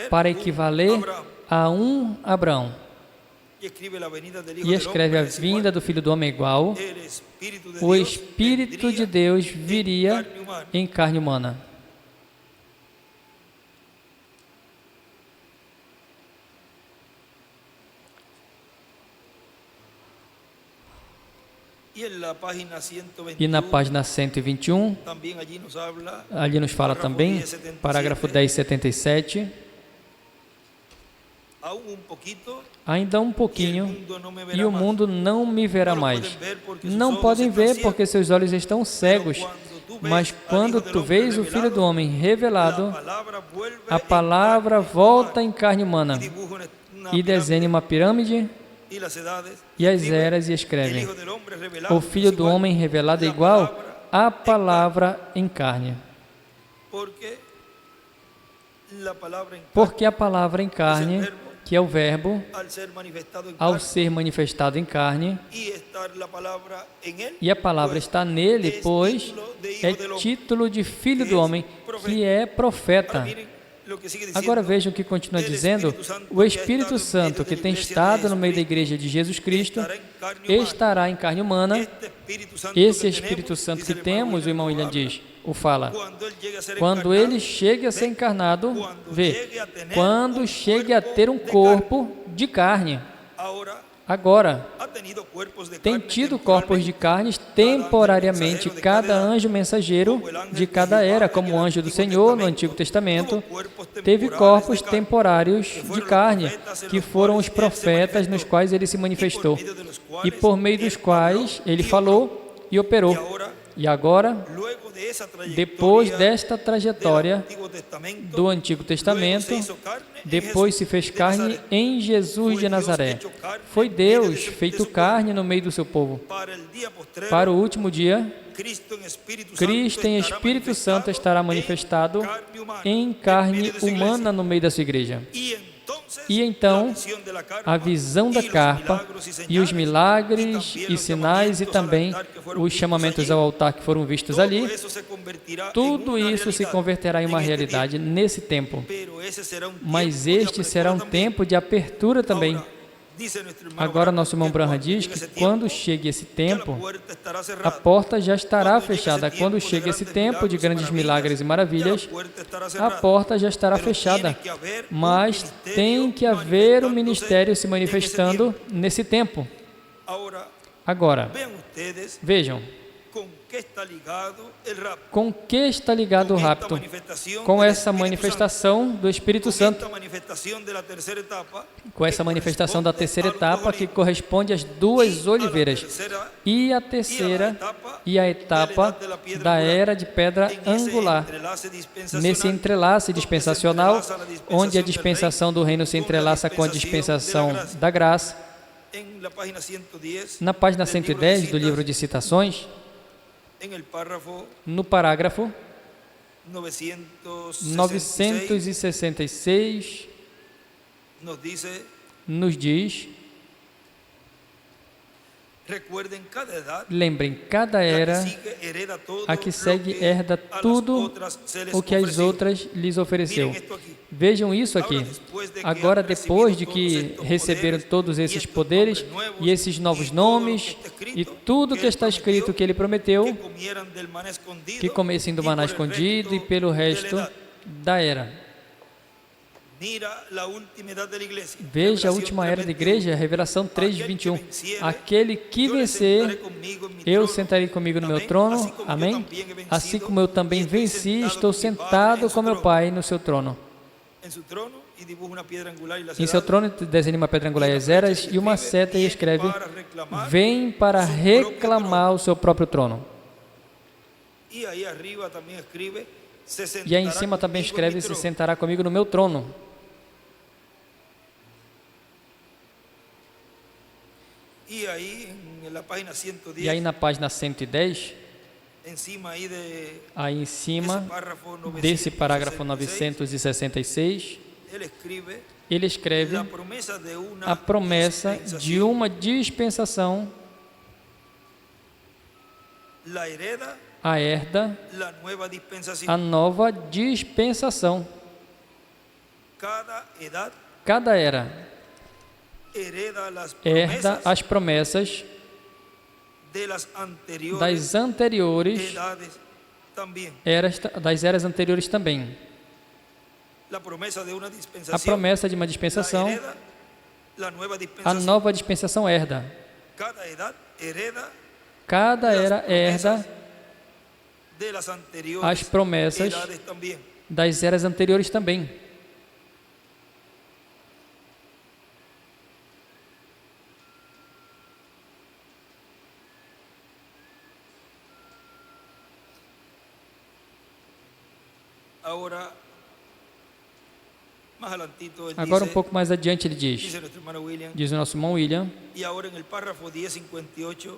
para equivaler a um Abraão. E escreve a vinda do Filho do Homem igual, o Espírito de Deus viria em carne humana. E na página 121, ali nos fala também, parágrafo 1077, ainda um pouquinho, e o mundo não me verá mais. Não podem ver porque seus olhos estão cegos, mas quando tu vês o Filho do Homem revelado, a palavra volta em carne humana e desenha uma pirâmide e as eras e escreve: o Filho do Homem revelado é igual à palavra em carne. Porque a palavra em carne, que é o Verbo, ao ser manifestado em carne, e a palavra está nele, pois é título de Filho do Homem, que é profeta. Agora vejam o que continua dizendo: o Espírito Santo que tem estado no meio da igreja de Jesus Cristo estará em carne humana. Esse Espírito Santo que temos, o irmão William diz, o fala, quando ele chegue a ser encarnado, vê, quando chegue a ter um corpo de carne. agora tem tido corpos de carnes temporariamente, cada anjo mensageiro de cada era, como o anjo do Senhor no Antigo Testamento, teve corpos temporários de carne, que foram os profetas nos quais ele se manifestou, e por meio dos quais ele falou e operou. E agora, depois desta trajetória do Antigo Testamento, depois se fez carne em Jesus de Nazaré. Foi Deus feito carne no meio do seu povo. Para o último dia, Cristo em Espírito Santo estará manifestado em carne humana no meio da sua igreja. E então, a visão da carpa e os milagres e sinais e também os chamamentos ao altar que foram vistos ali, tudo isso se converterá em uma realidade nesse tempo. Mas este será um tempo de apertura também. Agora, nosso irmão Branham diz que quando chegue esse tempo, a porta já estará fechada. Quando chega esse tempo de grandes milagres e maravilhas, a porta já estará fechada. Mas tem que haver um ministério se manifestando nesse tempo. Agora, vejam. Com que está ligado o rapto? Com essa manifestação do Espírito Santo. Com essa manifestação da terceira etapa, que corresponde às duas oliveiras. E a terceira e a etapa da era de pedra angular. Nesse entrelace dispensacional, onde a dispensação do reino se entrelaça com a dispensação da graça. Na página 110 do livro de citações, no parágrafo 966, nos diz: lembrem, cada era a que segue herda tudo o que as outras lhes ofereceu. Vejam isso aqui. Agora, depois de que receberam todos esses poderes e esses novos nomes e tudo que está escrito que ele prometeu, que comessem do maná escondido e pelo resto da era. Veja a última era da igreja, Revelação 3:21. Aquele que vencer, eu sentarei comigo no meu trono. Amém? Assim como eu também venci, estou sentado com meu Pai no seu trono. Em seu trono desenha uma pedra angular e as eras e uma seta e escreve: vem para reclamar o seu próprio trono. E aí em cima também escreve: se sentará comigo no meu trono. E aí na página 110, aí em cima desse parágrafo 966, ele escreve a promessa de uma dispensação, a herda, a nova dispensação. Cada era herda as promessas das anteriores eras, das eras anteriores também. A promessa de uma dispensação, a nova dispensação herda. Cada era herda as promessas das eras anteriores também. Agora um pouco mais adiante ele diz o nosso irmão William,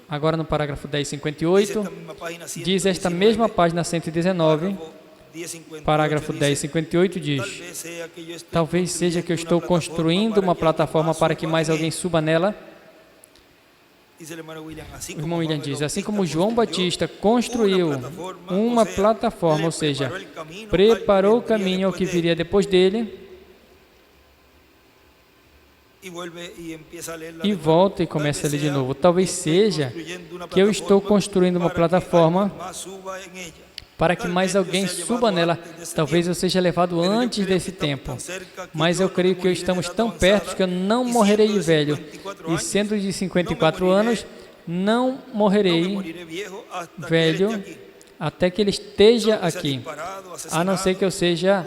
agora no parágrafo 1058, diz esta mesma página 119, parágrafo 1058 diz: talvez seja que eu estou construindo uma plataforma para que mais alguém suba nela. O irmão William diz: assim como João Batista construiu uma plataforma, ou seja, preparou o caminho ao que viria depois dele, e volta e começa a ler de novo. Talvez seja que eu estou construindo uma plataforma para que mais alguém suba nela. Talvez eu seja levado antes desse tempo, mas eu creio que estamos tão perto que eu não morrerei de velho. E sendo de 54 anos, não morrerei velho até que ele esteja aqui, a não ser que eu seja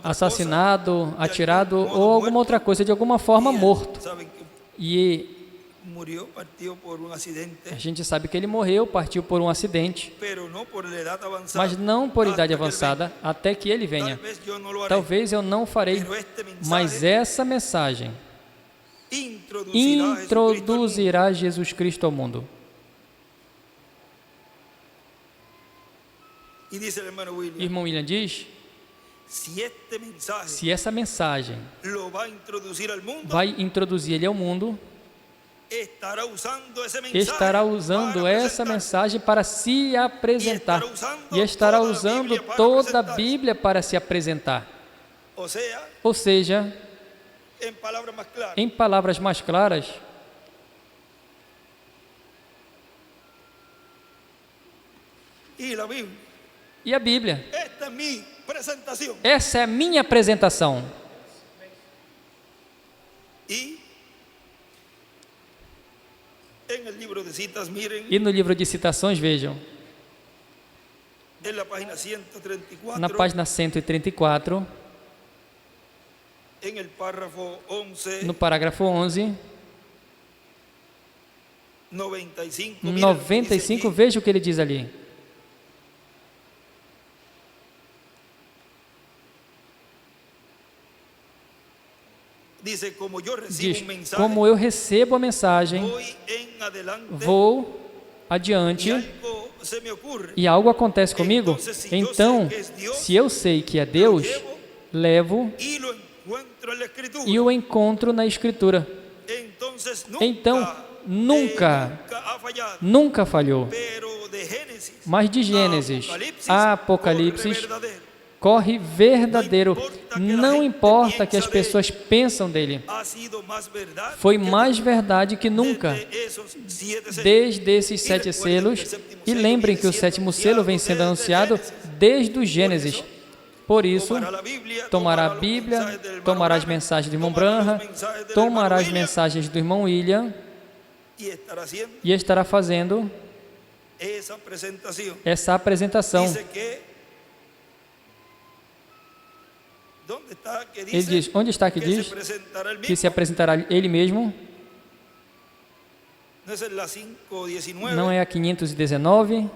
assassinado, atirado ou alguma outra coisa, de alguma forma morto. E a gente sabe que ele morreu, partiu por um acidente, mas não por idade avançada, até que ele venha. Talvez eu não farei, mas essa mensagem introduzirá Jesus Cristo ao mundo. Irmão William diz, se essa mensagem vai introduzir ele ao mundo, estará usando essa mensagem para se apresentar, e estará usando toda a Bíblia para se apresentar. Ou seja, em palavras mais claras, e a Bíblia. Essa é a minha apresentação. E no livro de citações, vejam, na página 134, no parágrafo 11, 95, veja o que ele diz ali. Diz, como eu recebo a mensagem, vou adiante e algo acontece comigo, então, se eu sei que é Deus, levo e o encontro na Escritura. Então, nunca falhou. Mas de Gênesis a Apocalipse, corre verdadeiro. Não importa que as pessoas pensam dele. Foi mais verdade que nunca. Desde esses 7 selos. E lembrem que o 7º selo vem sendo anunciado desde o Gênesis. Por isso, tomará a Bíblia, tomará as mensagens do irmão Branham, tomará as mensagens do irmão William e estará fazendo essa apresentação. Ele diz, onde está que diz que se apresentará ele mesmo? Não é a 519?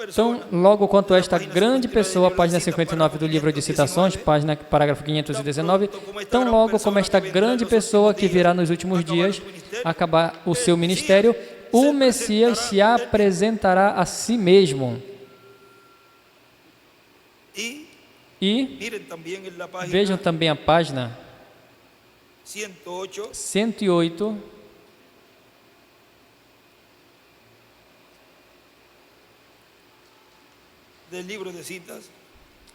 Então, logo quanto esta grande pessoa, página 59 do livro de citações, parágrafo 519, tão logo como esta grande pessoa que virá nos últimos dias acabar o seu ministério, o Messias se apresentará a si mesmo. E vejam também a página 108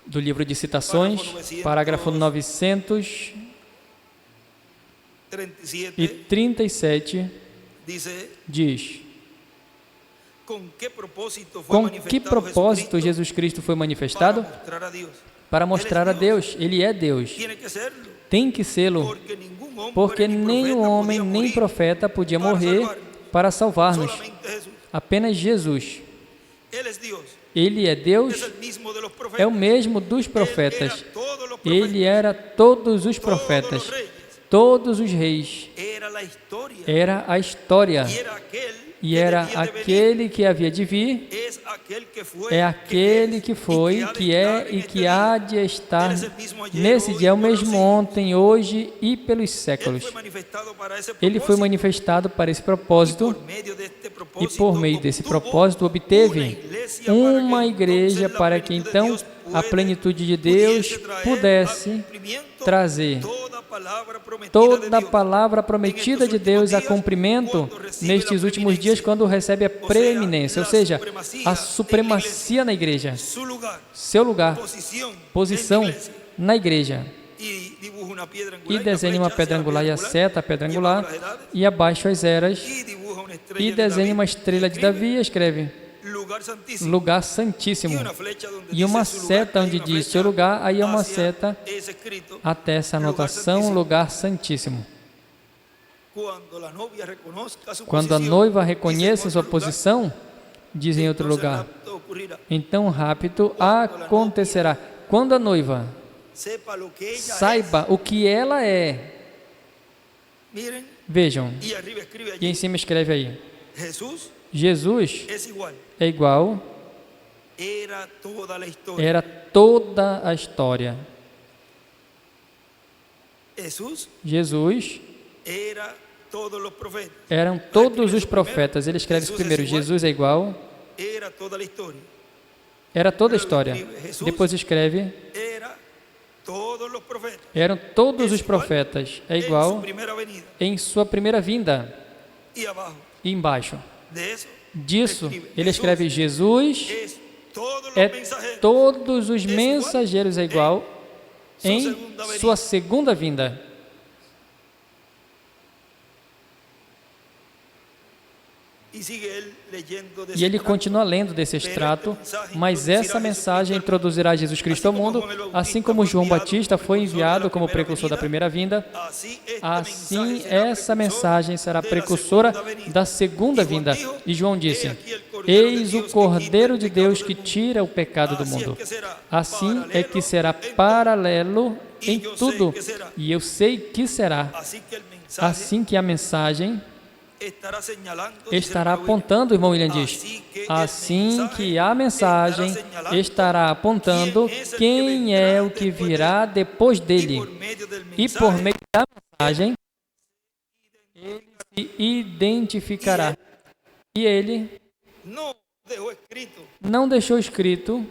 do livro de citações, parágrafo 937, diz, com que propósito Jesus Cristo foi manifestado? Para mostrar a Deus. Ele é Deus. Tem que sê-lo, porque nenhum homem nem profeta podia morrer para salvar-nos. Apenas Jesus. Ele é Deus, é o mesmo dos profetas. Ele era todos os profetas, todos os reis. Era a história. E era aquele que havia de vir, é aquele que foi, que é e que há de estar nesse dia, o mesmo ontem, hoje e pelos séculos. Ele foi manifestado para esse propósito e por meio desse propósito obteve uma igreja para que então a plenitude de Deus pudesse trazer toda a palavra prometida de Deus a cumprimento nestes últimos dias, quando recebe a preeminência, ou seja, a supremacia na igreja, seu lugar, posição na igreja. e desenha uma pedra angular e a seta, a pedra angular, e abaixo as eras, e desenha uma estrela de Davi e escreve lugar santíssimo, e uma seta onde diz seu lugar, aí é uma seta até essa anotação, lugar santíssimo. Quando a noiva reconheça sua posição, diz em outro lugar, então o rapto acontecerá. Quando a noiva saiba o que ela é, vejam, e em cima escreve aí, Jesus é igual, era toda a história. Jesus eram todos os profetas. Ele escreve isso primeiro, Jesus é igual, era toda a história. Depois escreve, eram todos os profetas, é igual em sua primeira vinda. E embaixo disso, ele escreve, Jesus é todos os mensageiros, é igual em sua segunda vinda. E ele continua lendo desse extrato, mas essa mensagem introduzirá Jesus Cristo ao mundo, assim como João Batista foi enviado como precursor da primeira vinda, assim essa mensagem será precursora da segunda vinda. E João disse, eis o Cordeiro de Deus que tira o pecado do mundo. Assim é que será paralelo em tudo, e eu sei que será. Assim que a mensagem estará apontando, o irmão William diz, assim que a mensagem estará apontando quem é o que virá depois dele. E por meio da mensagem, ele se identificará. E ele não deixou escrito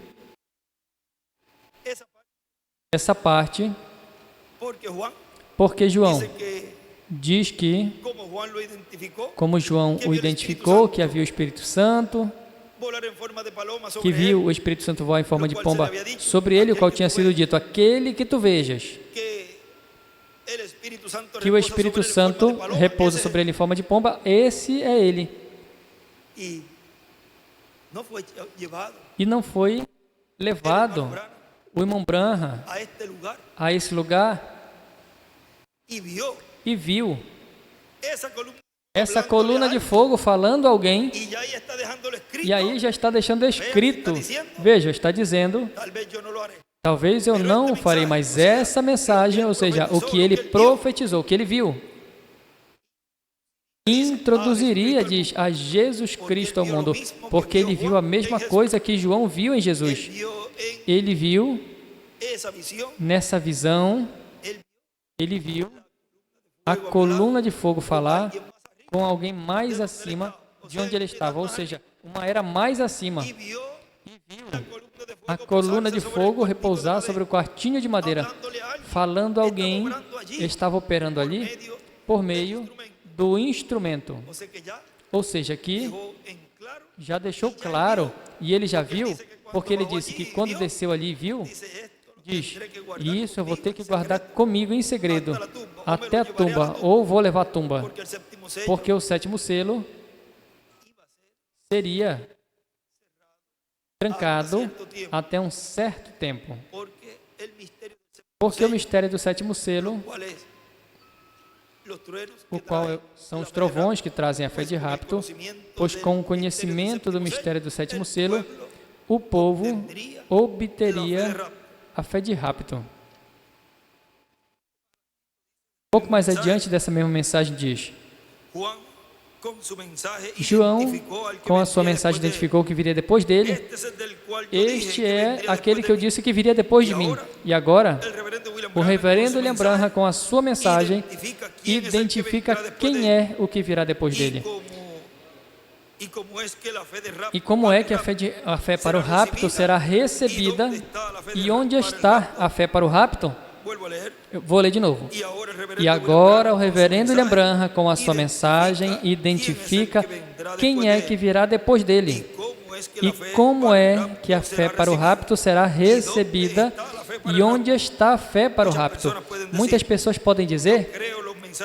essa parte, porque João diz que, como João o identificou, que havia o Espírito Santo, que viu o Espírito Santo voar em forma de pomba sobre ele, o qual tinha sido dito, aquele que tu vejas, que o Espírito Santo repousa sobre ele em forma de pomba, esse é ele. E não foi levado o irmão Branham a esse lugar e viu essa coluna de fogo falando a alguém, e aí já está deixando escrito, veja, está dizendo, talvez eu não o farei, mas essa mensagem, ou seja, o que ele profetizou, o que ele viu, introduziria, diz, a Jesus Cristo ao mundo, porque ele viu a mesma coisa que João viu em Jesus. Ele viu, nessa visão, ele viu a coluna de fogo falar com alguém mais acima de onde ele estava, ou seja, uma era mais acima. E viu a coluna de fogo repousar sobre o quartinho de madeira, falando a alguém, estava operando ali por meio do instrumento. Ou seja, aqui já deixou claro, e ele já viu, porque ele disse que quando desceu ali e viu, diz, isso eu vou ter que guardar comigo em segredo, até a tumba, ou vou levar a tumba, porque o sétimo selo seria trancado até um certo tempo. Porque o mistério do sétimo selo, o qual são os trovões que trazem a fé de rapto, pois com o conhecimento do mistério do sétimo selo, o povo obteria a fé de rapto. Um pouco mais adiante dessa mesma mensagem diz, João, com a sua mensagem, identificou o que viria depois dele. Este é aquele que eu disse que viria depois de mim. E agora, o reverendo William Branham, com a sua mensagem, identifica quem é o que virá depois dele. E como é que a fé para o rapto será recebida? E onde está a fé para o rapto? Eu vou ler de novo. E agora o reverendo William Branham, com a sua mensagem, identifica quem é que virá depois dele. E como é que a fé para o rapto será recebida? E onde está a fé para o rapto? Muitas pessoas podem dizer: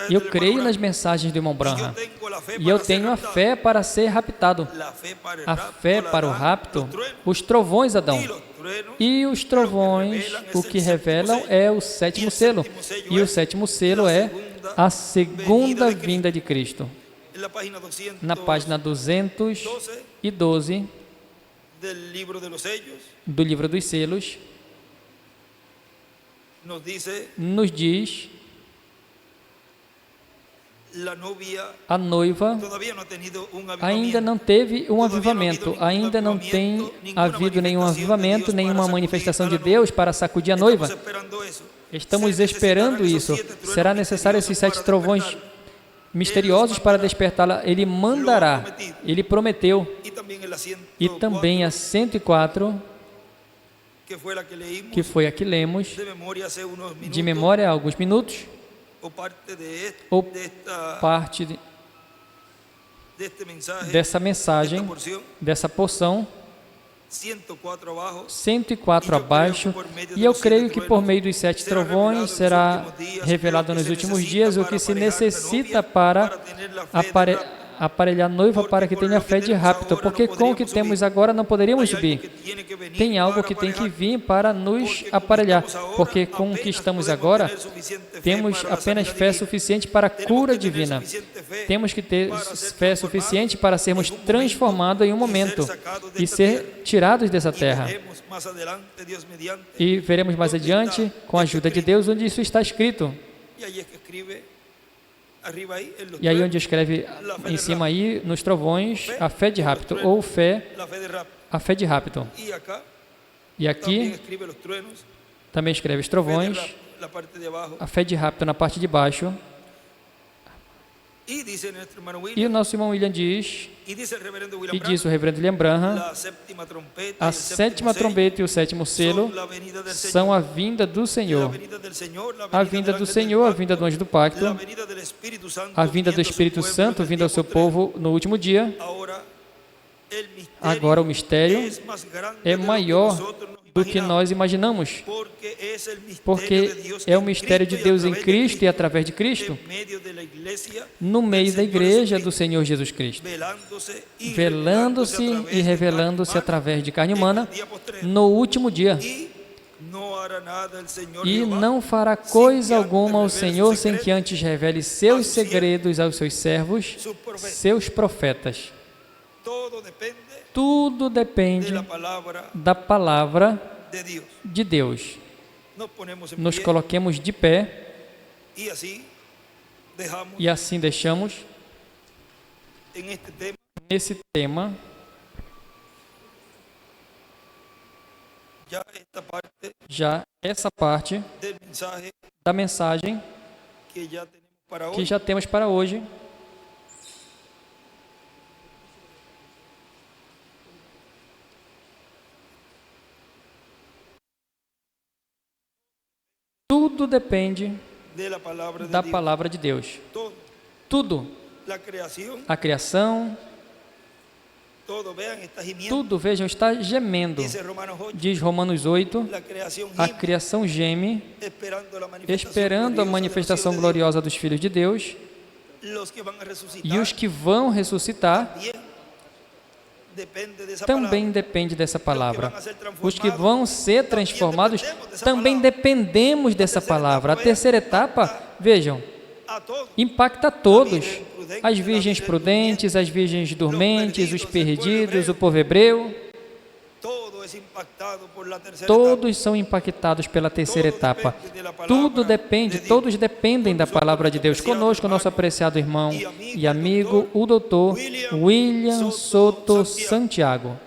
eu creio nas mensagens do irmão Branham e eu tenho a fé para ser raptado. A fé para o rapto, os trovões, Adão. E os trovões, o que revelam é o sétimo selo. E o sétimo selo é a segunda vinda de Cristo. Na página 212 do livro dos selos, nos diz: a noiva ainda não teve um avivamento, ainda não tem havido nenhum avivamento, nenhuma manifestação de Deus para sacudir a noiva. Estamos esperando isso. Será necessário esses 7 trovões misteriosos para despertá-la. Ele mandará, ele prometeu. E também a 104, que foi a que lemos de memória há alguns minutos, ou parte dessa mensagem, dessa porção, 104 abaixo, e eu creio que por meio dos 7 trovões será revelado nos últimos dias o que se necessita para aparelhar a noiva para que tenha fé de rapto, porque com o que temos agora não poderíamos subir. Tem algo que tem que vir para nos aparelhar, porque com o que estamos agora, temos apenas fé suficiente para a cura divina. Temos que ter fé suficiente para sermos transformados em um momento e ser tirados dessa terra. E veremos mais adiante, com a ajuda de Deus, onde isso está escrito. E aí onde escreve em cima aí, nos trovões, a fé de rapto, ou a fé de rapto. E aqui também escreve os trovões, a fé de rapto na parte de baixo. E o nosso irmão William diz, e diz o reverendo William Branham, a 7ª trombeta e o 7º selo são a vinda do Senhor. A vinda do Senhor, a vinda do anjo do pacto, a vinda do Espírito Santo, vindo ao seu povo no último dia. Agora o mistério é maior do que nós imaginamos, porque é o mistério de Deus em Cristo e através de Cristo, no meio da igreja do Senhor Jesus Cristo, velando-se e revelando-se através de carne humana no último dia. E não fará coisa alguma o Senhor sem que antes revele seus segredos aos seus servos, seus profetas. Tudo depende da palavra de Deus. Nos coloquemos de pé e assim deixamos nesse tema já essa parte da mensagem que já temos para hoje. Tudo depende da palavra de Deus. Tudo. A criação, tudo, vejam, está gemendo. Diz Romanos 8, a criação geme, esperando a manifestação gloriosa dos filhos de Deus, e os que vão ressuscitar também depende dessa palavra. Os que vão ser transformados também dependemos dessa palavra. A terceira etapa, vejam, impacta a todos. As virgens prudentes, as virgens dormentes, os perdidos, o povo hebreu. Todos são impactados pela terceira etapa. Tudo depende, todos dependem da palavra de Deus. Conosco, nosso apreciado irmão e amigo, o doutor William Soto Santiago.